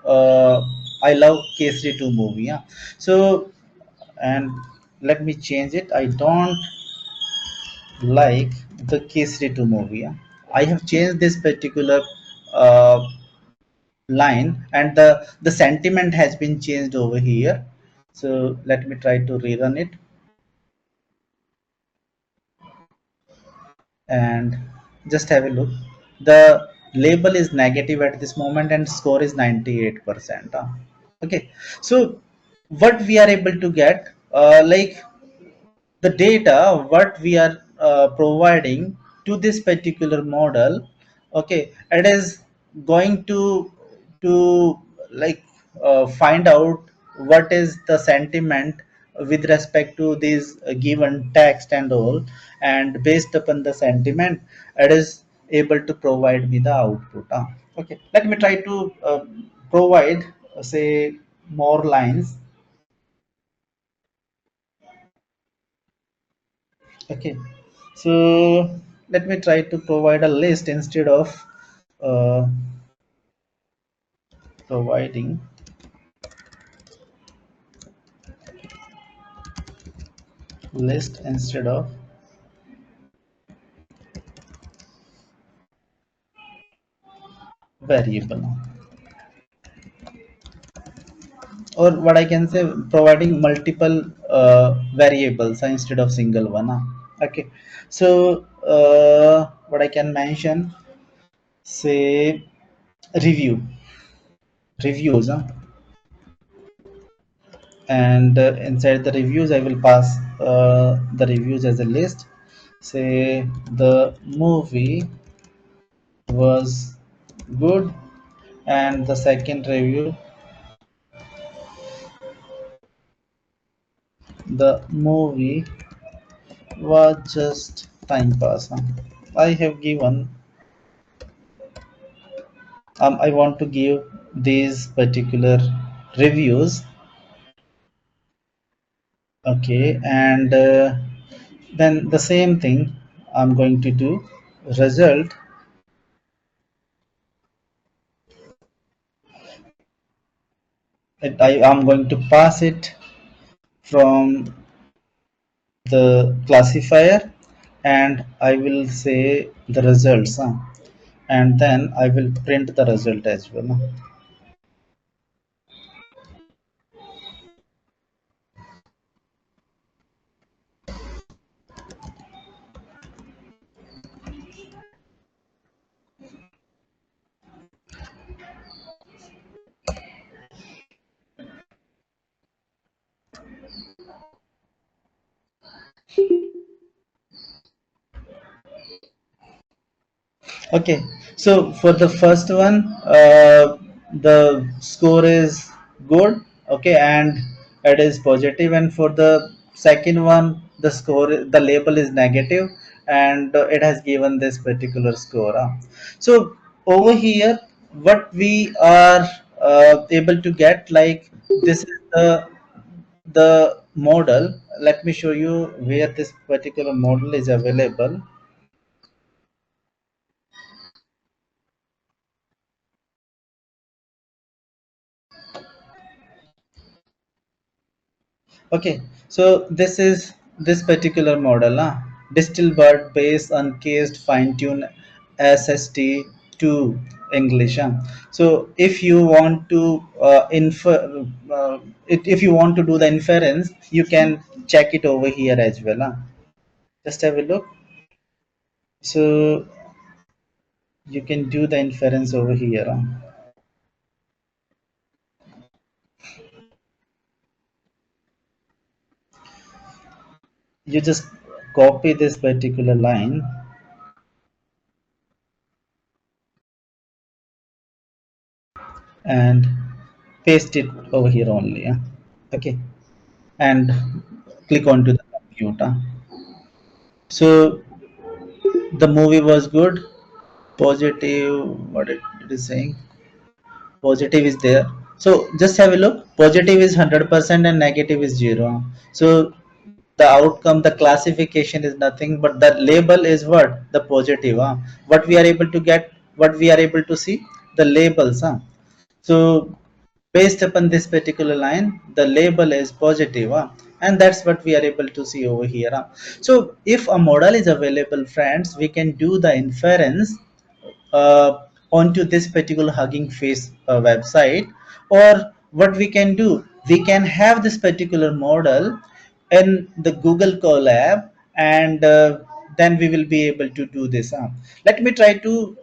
Uh, I love Kesari 2 movie. So, and let me change it. I don't like the Kesari 2 movie. I have changed this particular uh, line, and the sentiment has been changed over here. So let me try to rerun it, and just have a look. The label is negative at this moment and score is 98%. Okay, so what we are able to get, like the data what we are providing to this particular model, okay, it is going to like find out what is the sentiment with respect to this given text and all, and based upon the sentiment it is able to provide me the output. Okay, let me try to provide say more lines. Okay, so let me try to provide a list instead of uh, providing list instead of variable, or what I can say, providing multiple variables instead of single one. Okay, so what I can mention, say review reviews, and inside the reviews I will pass the reviews as a list. Say the movie was good, and the second review, the movie was just time pass. I have given, I want to give these particular reviews. Okay, and then the same thing I'm going to do, result, I am going to pass it from the classifier, and I will say the results, and then I will print the result as well. Okay, so for the first one, the score is good, okay, and it is positive, and for the second one, the score, the label is negative, and it has given this particular score. So over here, what we are able to get, like this is the model. Let me show you where this particular model is available. Okay, so this is this particular model, distilled based on cased fine-tune SST2 English. So if you want to if you want to do the inference, you can check it over here as well. Just have a look. So you can do the inference over here. You just copy this particular line and paste it over here only. Okay, and click onto the computer. So the movie was good, positive, what it is saying, positive is there. So just have a look, positive is 100% and negative is 0. So the outcome, the classification is nothing, but the label is what, the positive. What we are able to get, what we are able to see, the labels. So based upon this particular line, the label is positive, and that's what we are able to see over here. So if a model is available, friends, we can do the inference onto this particular Hugging Face website. Or what we can do, we can have this particular model in the Google Colab, and then we will be able to do this. Let me try to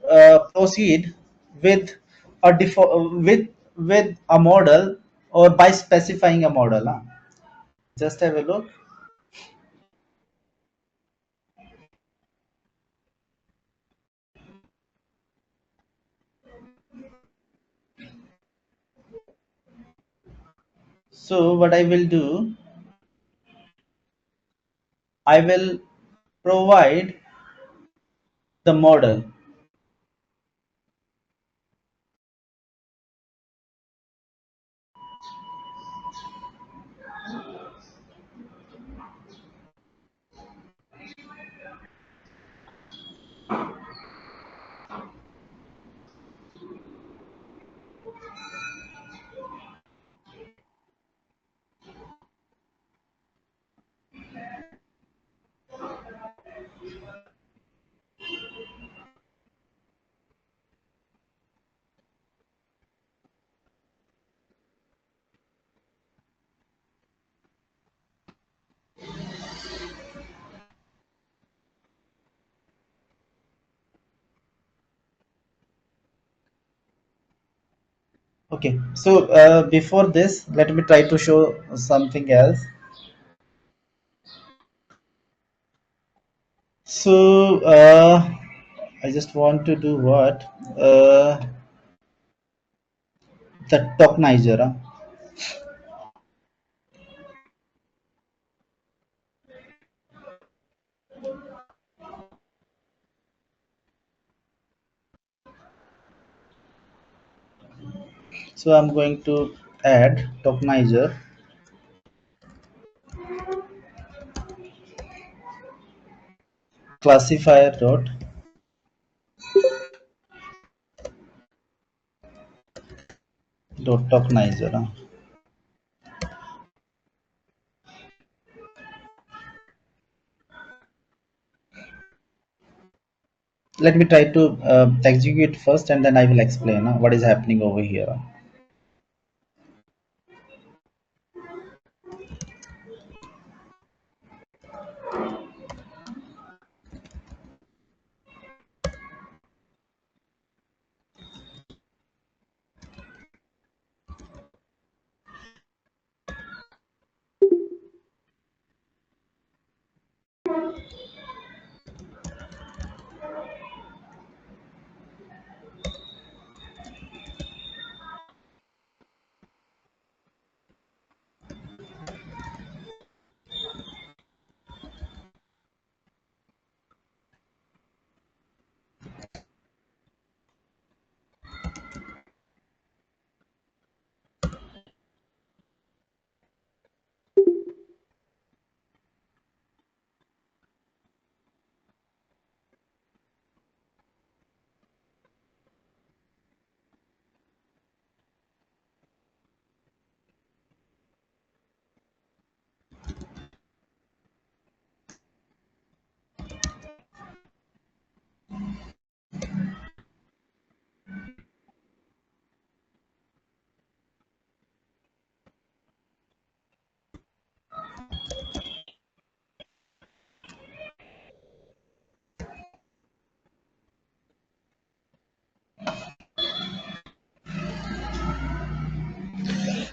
proceed with with a model, or by specifying a model. Just have a look. So what I will do, I will provide the model. Okay, so before this, let me try to show something else. So I just want to do what? The tokenizer. So I'm going to add tokenizer classifier dot tokenizer. Let me try to execute first, and then I will explain what is happening over here.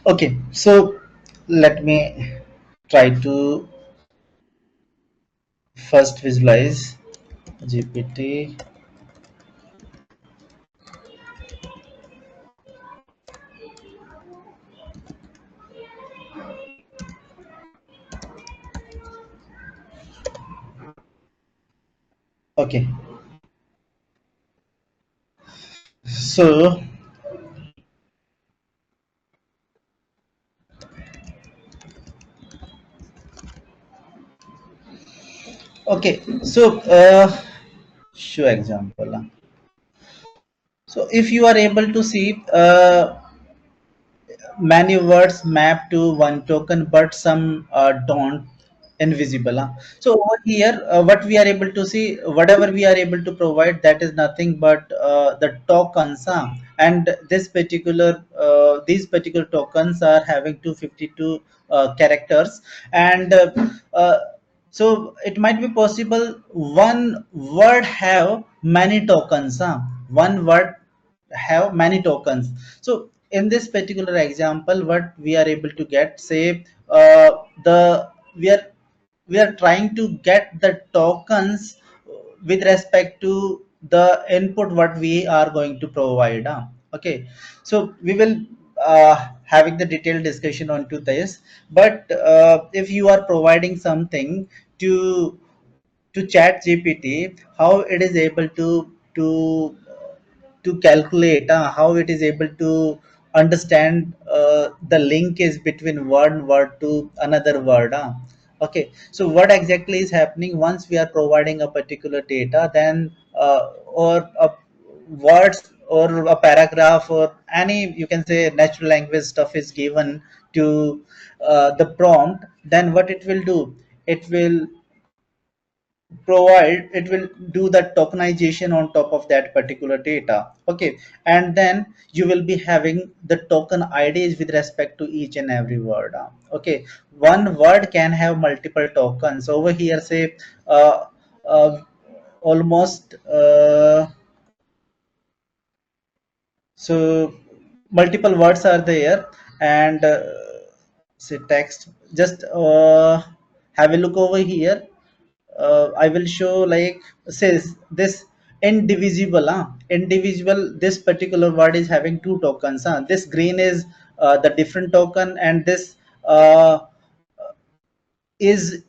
Okay, so let me try to first visualize GPT. Okay, so okay, so show example. So if you are able to see many words map to one token, but some don't, invisible. So over here, what we are able to see, whatever we are able to provide, that is nothing but the tokens. And these particular tokens are having 252 characters, and So it might be possible one word have many tokens. One word have many tokens. So in this particular example, what we are able to get, say, the we are we are trying to get the tokens with respect to the input what we are going to provide. Okay, so we will having the detailed discussion onto this. But if you are providing something to chat gpt, how it is able to calculate, how it is able to understand the link is between one word to another word. Okay, so what exactly is happening once we are providing a particular data, then or a words or a paragraph or any, you can say, natural language stuff is given to the prompt, then what it will do, it will provide, it will do the tokenization on top of that particular data. Okay, and then you will be having the token ids with respect to each and every word. Okay, one word can have multiple tokens over here, say uh, uh, almost so multiple words are there, and say text, just have a look over here. I will show, like, says this indivisible, indivisible, this particular word is having two tokens. This green is the different token, and this is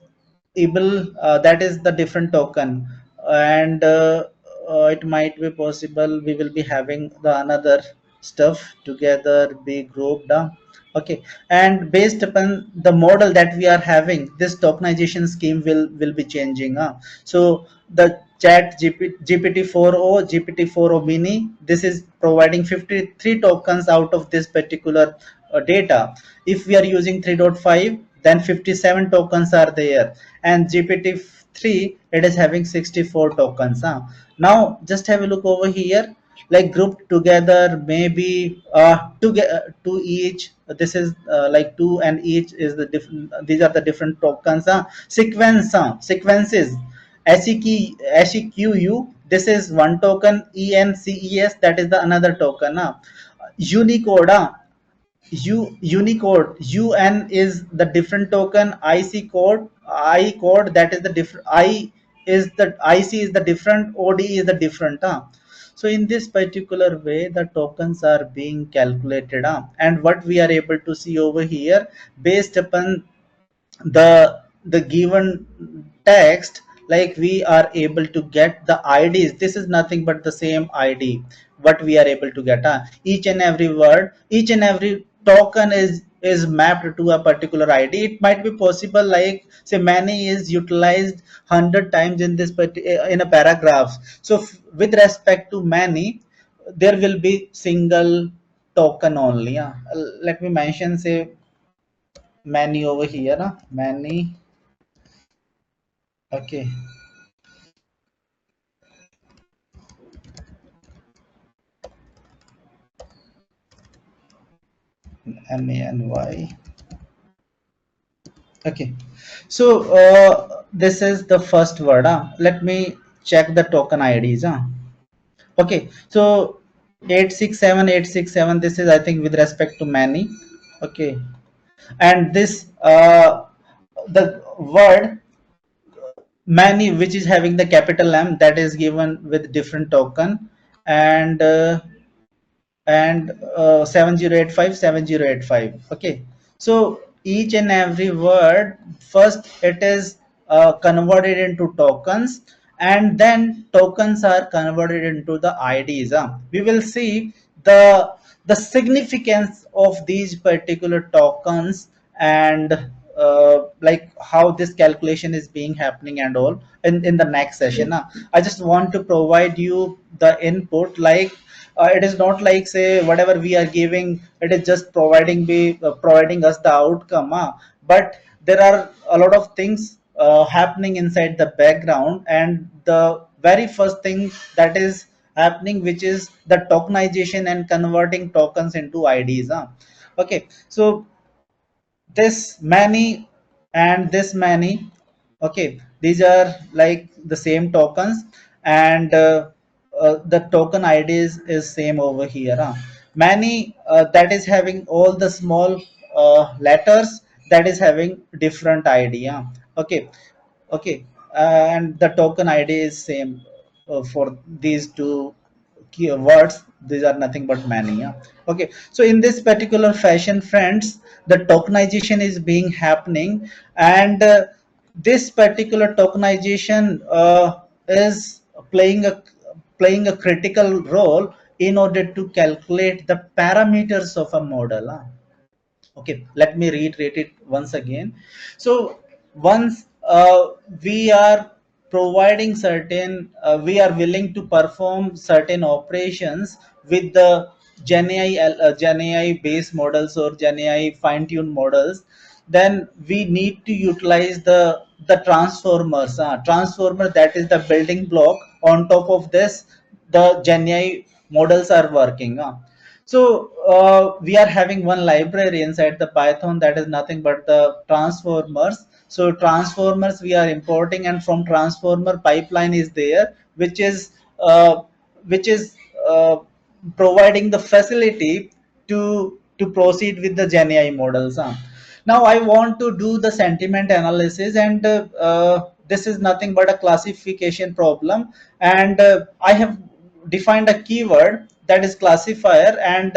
able, that is the different token. And it might be possible we will be having the another stuff together be grouped. Okay, and based upon the model that we are having, this tokenization scheme will be changing. So the chat GPT-4o, GPT-4o mini, this is providing 53 tokens out of this particular data. If we are using 3.5, then 57 tokens are there, and GPT-3, it is having 64 tokens. Now just have a look over here, like grouped together, maybe two each. This is like two, and each is the different, these are the different tokens. Sequences, SEQU, this is one token. ENCES, that is the another token. Unicode, Unicode, UN is the different token. IC code, I code, that is the different. I is the IC is the different. OD is the different. So in this particular way, the tokens are being calculated. And what we are able to see over here, based upon the given text, like we are able to get the ids. This is nothing but the same id what we are able to get. Each and every word, each and every token is mapped to a particular id. It might be possible, like, say, many is utilized 100 times in this in a paragraph. So with respect to many, there will be single token only. Let me mention, say, many over here. Many. Okay, many. Okay, so this is the first word. Let me check the token IDs. Okay, so 867 867. This is, I think, with respect to many. Okay, and this the word many, which is having the capital M, that is given with different token. And 7085 okay, so each and every word, first it is converted into tokens, and then tokens are converted into the ids. We will see the significance of these particular tokens, and like how this calculation is being happening and all in the next session. I just want to provide you the input, like it is not like, say, whatever we are giving, it is just providing us the outcome. But there are a lot of things happening inside the background, and the very first thing that is happening, which is the tokenization and converting tokens into ids. Okay, so this many and this many, Okay, these are like the same tokens, and the token ID is same over here. Many that is having all the small letters, that is having different ID. Okay, okay, and the token ID is same for these two keywords. These are nothing but many. Okay, so in this particular fashion, friends, the tokenization is being happening, and this particular tokenization is playing a playing a critical role in order to calculate the parameters of a model. Okay, let me reiterate it once again. So once we are providing certain, we are willing to perform certain operations with the Gen AI based models or Gen AI fine tuned models, then we need to utilize the transformers. Transformer, that is the building block. On top of this, the Gen AI models are working. So we are having one library inside the Python, that is nothing but the transformers. So transformers we are importing, and from transformer pipeline is there, uh, which is uh, providing the facility to proceed with the Gen AI models. Now I want to do the sentiment analysis, and this is nothing but a classification problem, and I have defined a keyword, that is classifier, and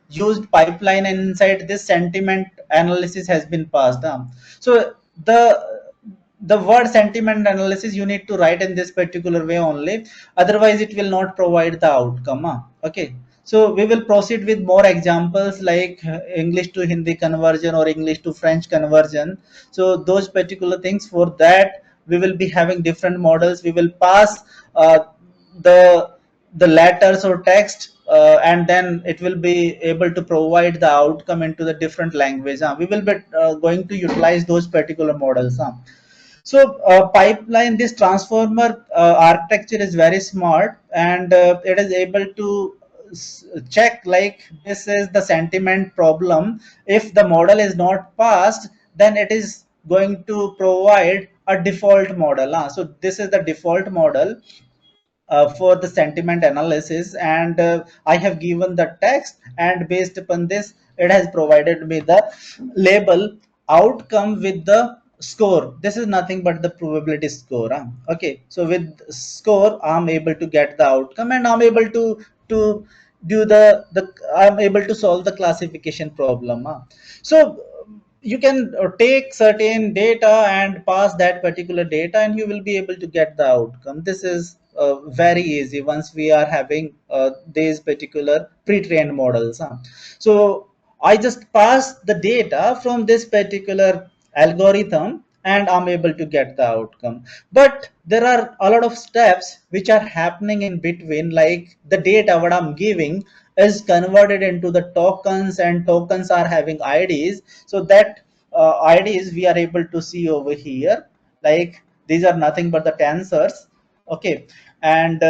used pipeline, and inside this sentiment analysis has been passed. So the word sentiment analysis you need to write in this particular way only, otherwise it will not provide the outcome. Okay, so we will proceed with more examples like English to Hindi conversion or English to French conversion. So those particular things, for that we will be having different models. We will pass the the letters or text, and then it will be able to provide the outcome into the different language. We will be going to utilize those particular models. So pipeline, this transformer architecture is very smart, and it is able to check like this is the sentiment problem. If the model is not passed, then it is going to provide a default model. So this is the default model for the sentiment analysis, and I have given the text, and based upon this it has provided me the label outcome with the score. This is nothing but the probability score. Okay, so with score I'm able to get the outcome, and I'm able to do the I'm able to solve the classification problem. So you can take certain data and pass that particular data, and you will be able to get the outcome. This is very easy once we are having these particular pre-trained models. So I just pass the data from this particular algorithm, and I'm able to get the outcome. But there are a lot of steps which are happening in between, like the data what I'm giving is converted into the tokens, and tokens are having IDs. So that IDs we are able to see over here, like these are nothing but the tensors. Okay, and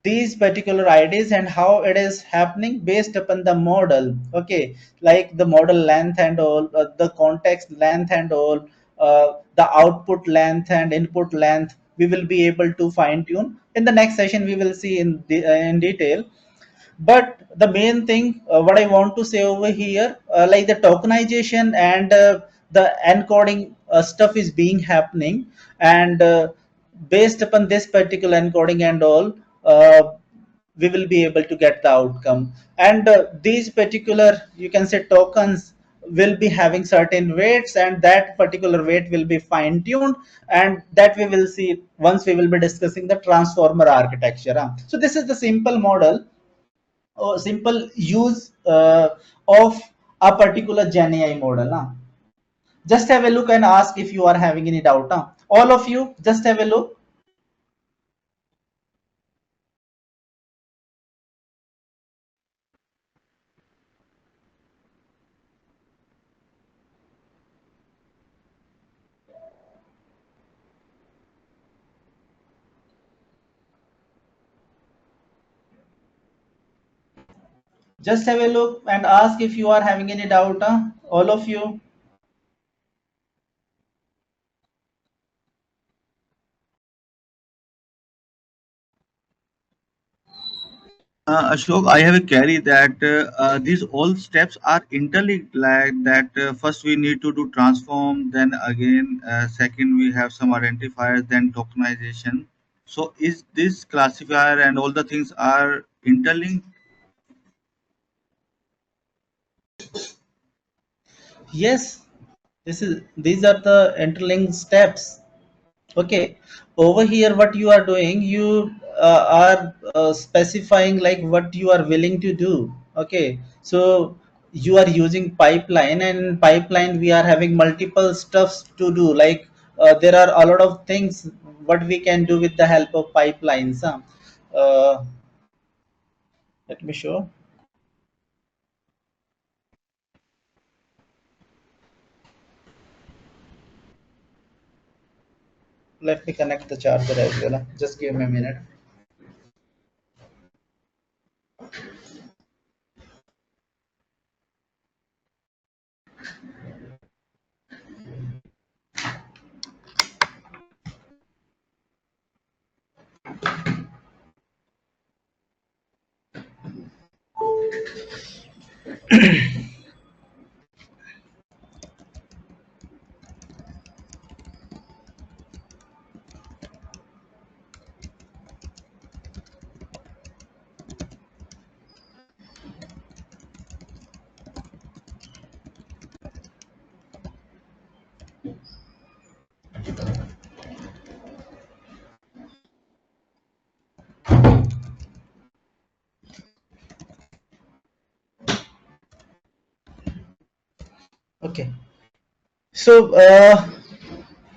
these particular IDs and how it is happening based upon the model. Okay, like the model length and all, the context length and all, the output length and input length, we will be able to fine tune. In the next session we will see in detail. But the main thing what I want to say over here, like the tokenization and the encoding stuff is being happening, and based upon this particular encoding and all, we will be able to get the outcome. And these particular, you can say, tokens will be having certain weights, and that particular weight will be fine tuned, and that we will see once we will be discussing the transformer architecture. So this is the simple model, or simple use of a particular Gen AI model. Just have a look and ask if you are having any doubt. All of you, just have a look. Just have a look and ask if you are having any doubt. All of you. Ashok, I have a query that these all steps are interlinked. Like that, first we need to do transform, then again, second we have some identifiers, then tokenization. So, is this classifier and all the things are interlinked? Yes, these are the interlinked steps. Okay, over here what you are doing, you are specifying like what you are willing to do. Okay, so you are using pipeline, and in pipeline we are having multiple stuffs to do, like there are a lot of things what we can do with the help of pipelines, huh? uh, Let me show. Let me connect the charger as well, huh? Just give me a minute. Okay, so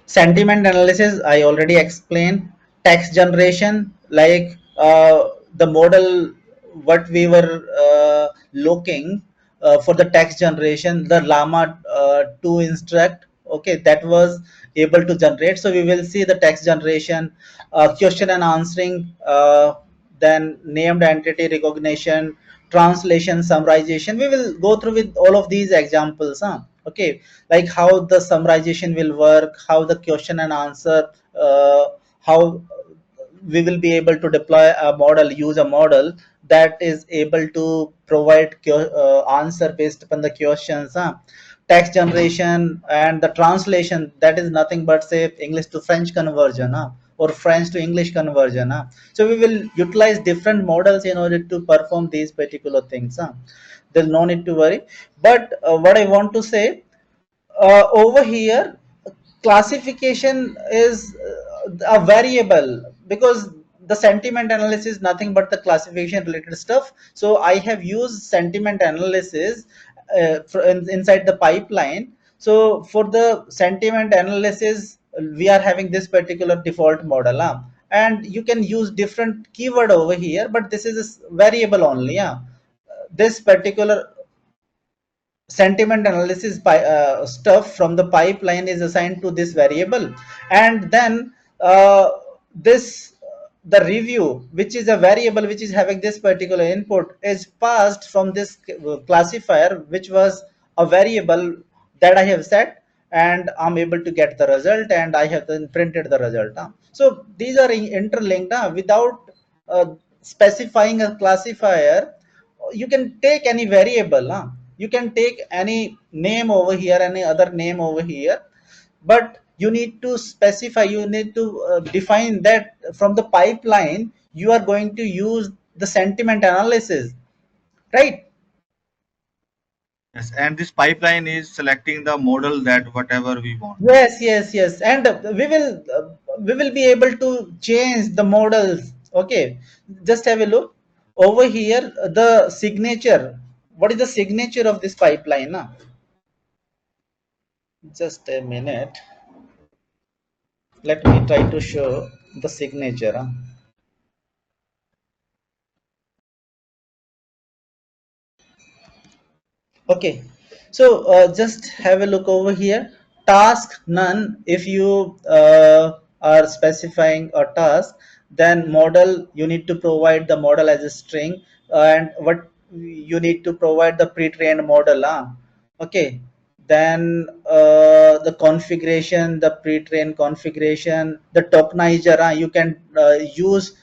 sentiment analysis I already explained. Text generation, like the model what we were looking for the text generation, the llama 2 instruct, okay, that was able to generate. So we will see the text generation, question and answering, then named entity recognition, translation, summarization. We will go through with all of these examples, huh? Okay, like how the summarization will work, how the question and answer, how we will be able to deploy a model, use a model that is able to provide answer based upon the questions, huh? Text generation and the translation, that is nothing but say English to French conversion, huh? Or French to English conversion, huh? So we will utilize different models in order to perform these particular things, huh? There's no need to worry. But what I want to say, over here classification is a variable, because the sentiment analysis is nothing but the classification related stuff. So I have used sentiment analysis inside the pipeline. So for the sentiment analysis we are having this particular default model, and you can use different keyword over here, but this is a variable only, this particular sentiment analysis stuff from the pipeline is assigned to this variable. And then this the review, which is a variable which is having this particular input, is passed from this classifier, which was a variable that I have set, and I'm able to get the result, and I have then printed the result, so these are interlinked, without specifying a classifier. You can take any variable, you can take any name over here, any other name over here, but you need to specify, you need to define that from the pipeline you are going to use the sentiment analysis, right? Yes, and this pipeline is selecting the model that whatever we want. Yes, yes, yes, and we will be able to change the models. Okay, just have a look over here. The signature. What is the signature of this pipeline? Just a minute. Let me try to show the signature. Okay, so just have a look over here. Task none. If you are specifying a task, then model you need to provide the model as a string, and what you need to provide the pre-trained model. Okay, then the configuration, the pre-trained configuration, the tokenizer. You can use.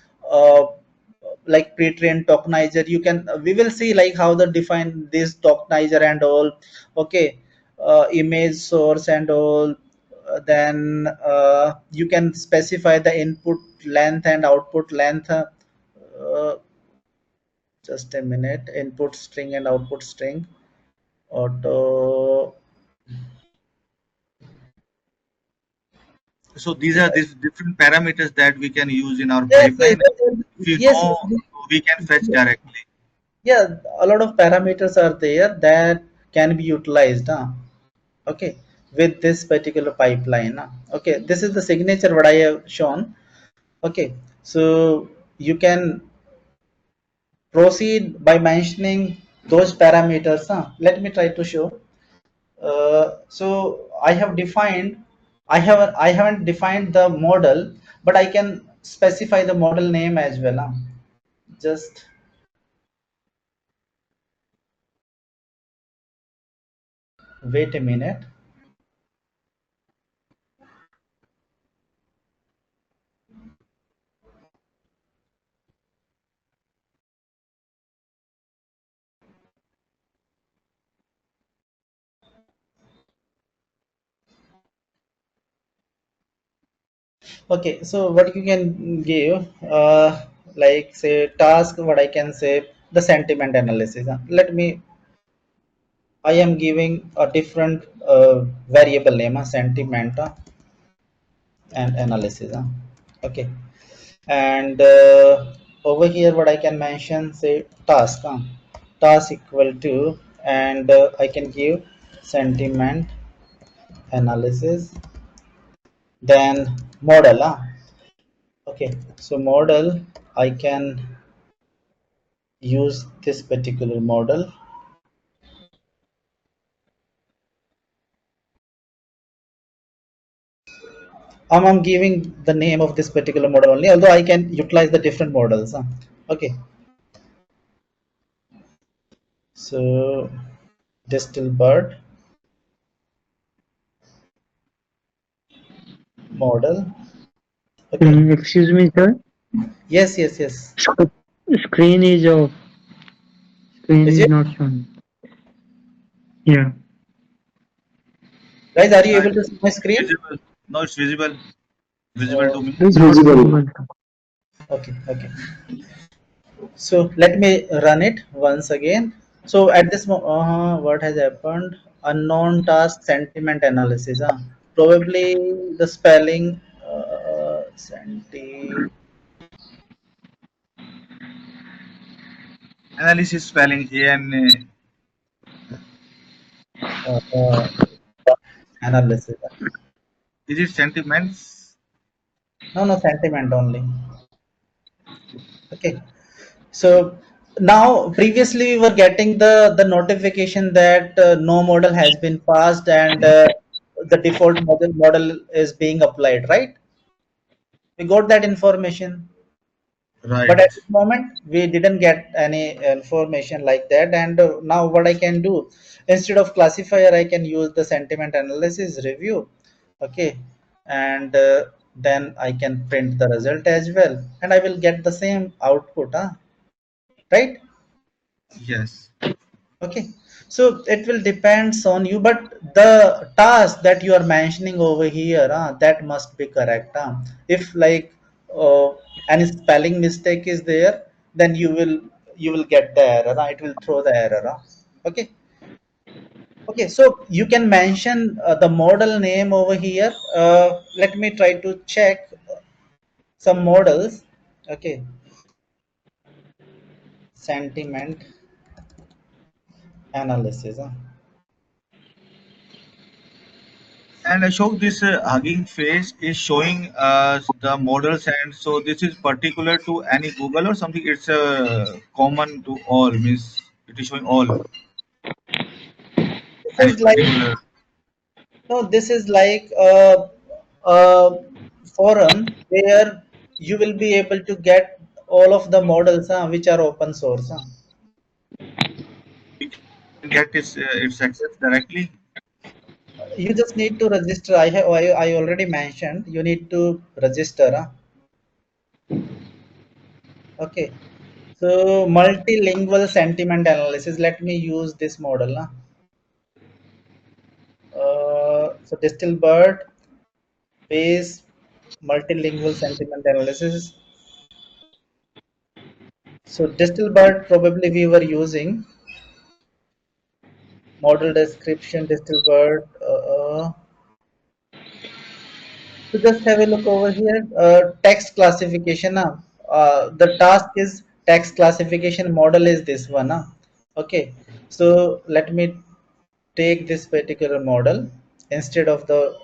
like pre-trained tokenizer. You can we will see like how the define this tokenizer and all. Okay, image source and all. Then you can specify the input length and output length. Just a minute. Input string and output string. Auto. So these are these different parameters that we can use in our Yes, yes, pipeline. If you yes, know, we can fetch yes. directly. Yeah, a lot of parameters are there that can be utilized. Okay, with this particular pipeline. Okay, this is the signature what I have shown. Okay, so you can proceed by mentioning those parameters. Let me try to show. So I have defined, I haven't defined the model, but I can specify the model name as well. Just wait a minute. Okay, so what you can give, like say task, what I can say, the sentiment analysis. Let me, I am giving a different variable name, sentiment and analysis. Okay, and over here, what I can mention, say task, task equal to, and I can give sentiment analysis, then model. Okay, so model, I can use this particular model. I'm giving the name of this particular model only, although I can utilize the different models. Okay, so distal bird model. Okay, Excuse me, sir. yes, yes, yes. Screen is off. Screen Is is it, not showing. Yeah. guys? Are you able to It's see my screen? visible. No, it's visible. Visible Uh, to me. It's not Visible. visible. okay, okay. So let me run it once again. So at this what has happened? Unknown task sentiment analysis. Probably the spelling senti Analysis spelling A-N-A. uh, analysis. Is it sentiments? No, no, sentiment only. Okay. So now previously we were getting the notification that no model has been passed and the default model is being applied, right? We got that information. But at Right. this moment we didn't get any information like that, and now what I can do, instead of classifier I can use the sentiment analysis review. Okay, and then I can print the result as well, and I will get the same output, right? Yes. Okay, so it will depends on you, but the task that you are mentioning over here, that must be correct. If like uh, any spelling mistake is there, then you will get the error. It will throw the error. Okay, okay, so you can mention the model name over here. Let me try to check some models. Okay, sentiment analysis. And Ashok, this Hugging Face is showing the models, and so this is particular to any Google or something. It's common to all. Means it is showing all This any is like, particular. no, this is like a forum where you will be able to get all of the models which are open source. We can get its access directly. You just need to register. I already mentioned you need to register. Okay, So multilingual sentiment analysis. Let me use this model. So Distilbert based multilingual sentiment analysis. So Distilbert probably we were using model description Distilbert. So just have a look over here. Text classification. The task is text classification model is this one. Okay. So let me take this particular model instead of the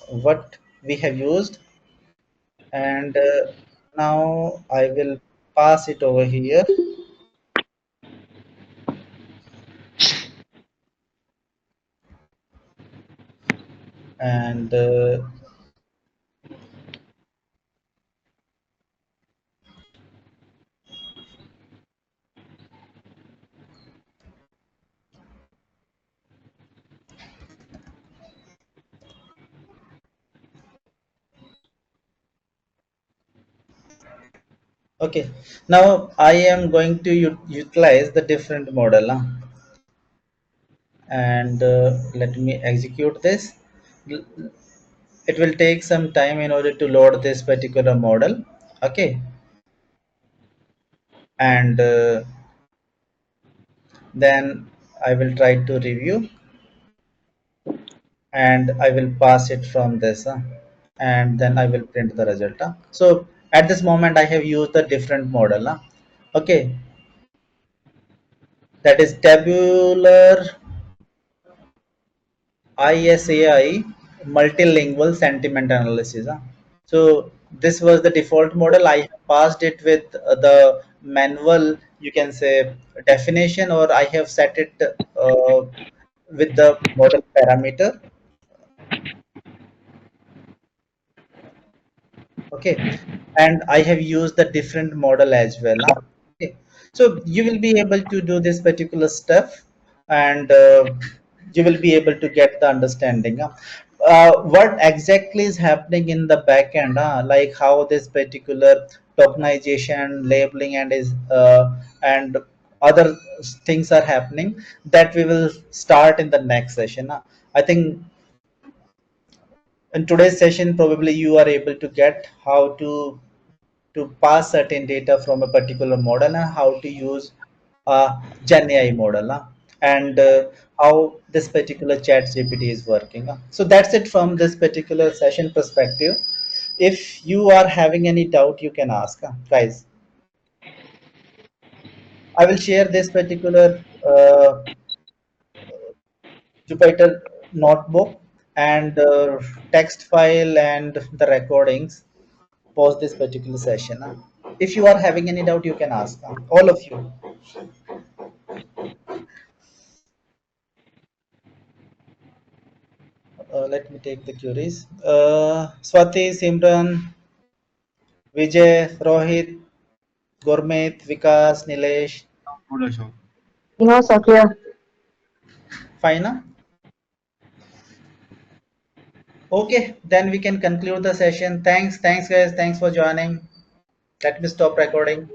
what we have used, and now I will pass it over here, and okay. Now I am going to utilize the different model, and let me execute this. It will take some time in order to load this particular model. Okay, and then I will try to review, and I will pass it from this, and then I will print the result. So at this moment I have used a different model. Okay, that is tabular ISAI multilingual sentiment analysis. So this was the default model. I have passed it with the manual, you can say, definition, or I have set it with the model parameter. Okay, and I have used the different model as well, okay, so you will be able to do this particular stuff, and you will be able to get the understanding, what exactly is happening in the back end, like how this particular tokenization, labeling, and other things are happening, that we will start in the next session. I think in today's session probably you are able to get how to pass certain data from a particular model, and how to use a Gen AI model, and how this particular chat GPT is working. So that's it from this particular session perspective. If you are having any doubt, you can ask, guys. I will share this particular Jupyter notebook and text file and the recordings post this particular session. If you are having any doubt, you can ask, all of you. Let me take the queries. Swati, Simran, Vijay, Rohit, Gurmeet, Vikas, Nilesh. Good, Ashok. No, Sakya. Fine. Okay, then we can conclude the session. Thanks, guys. Thanks for joining. Let me stop recording.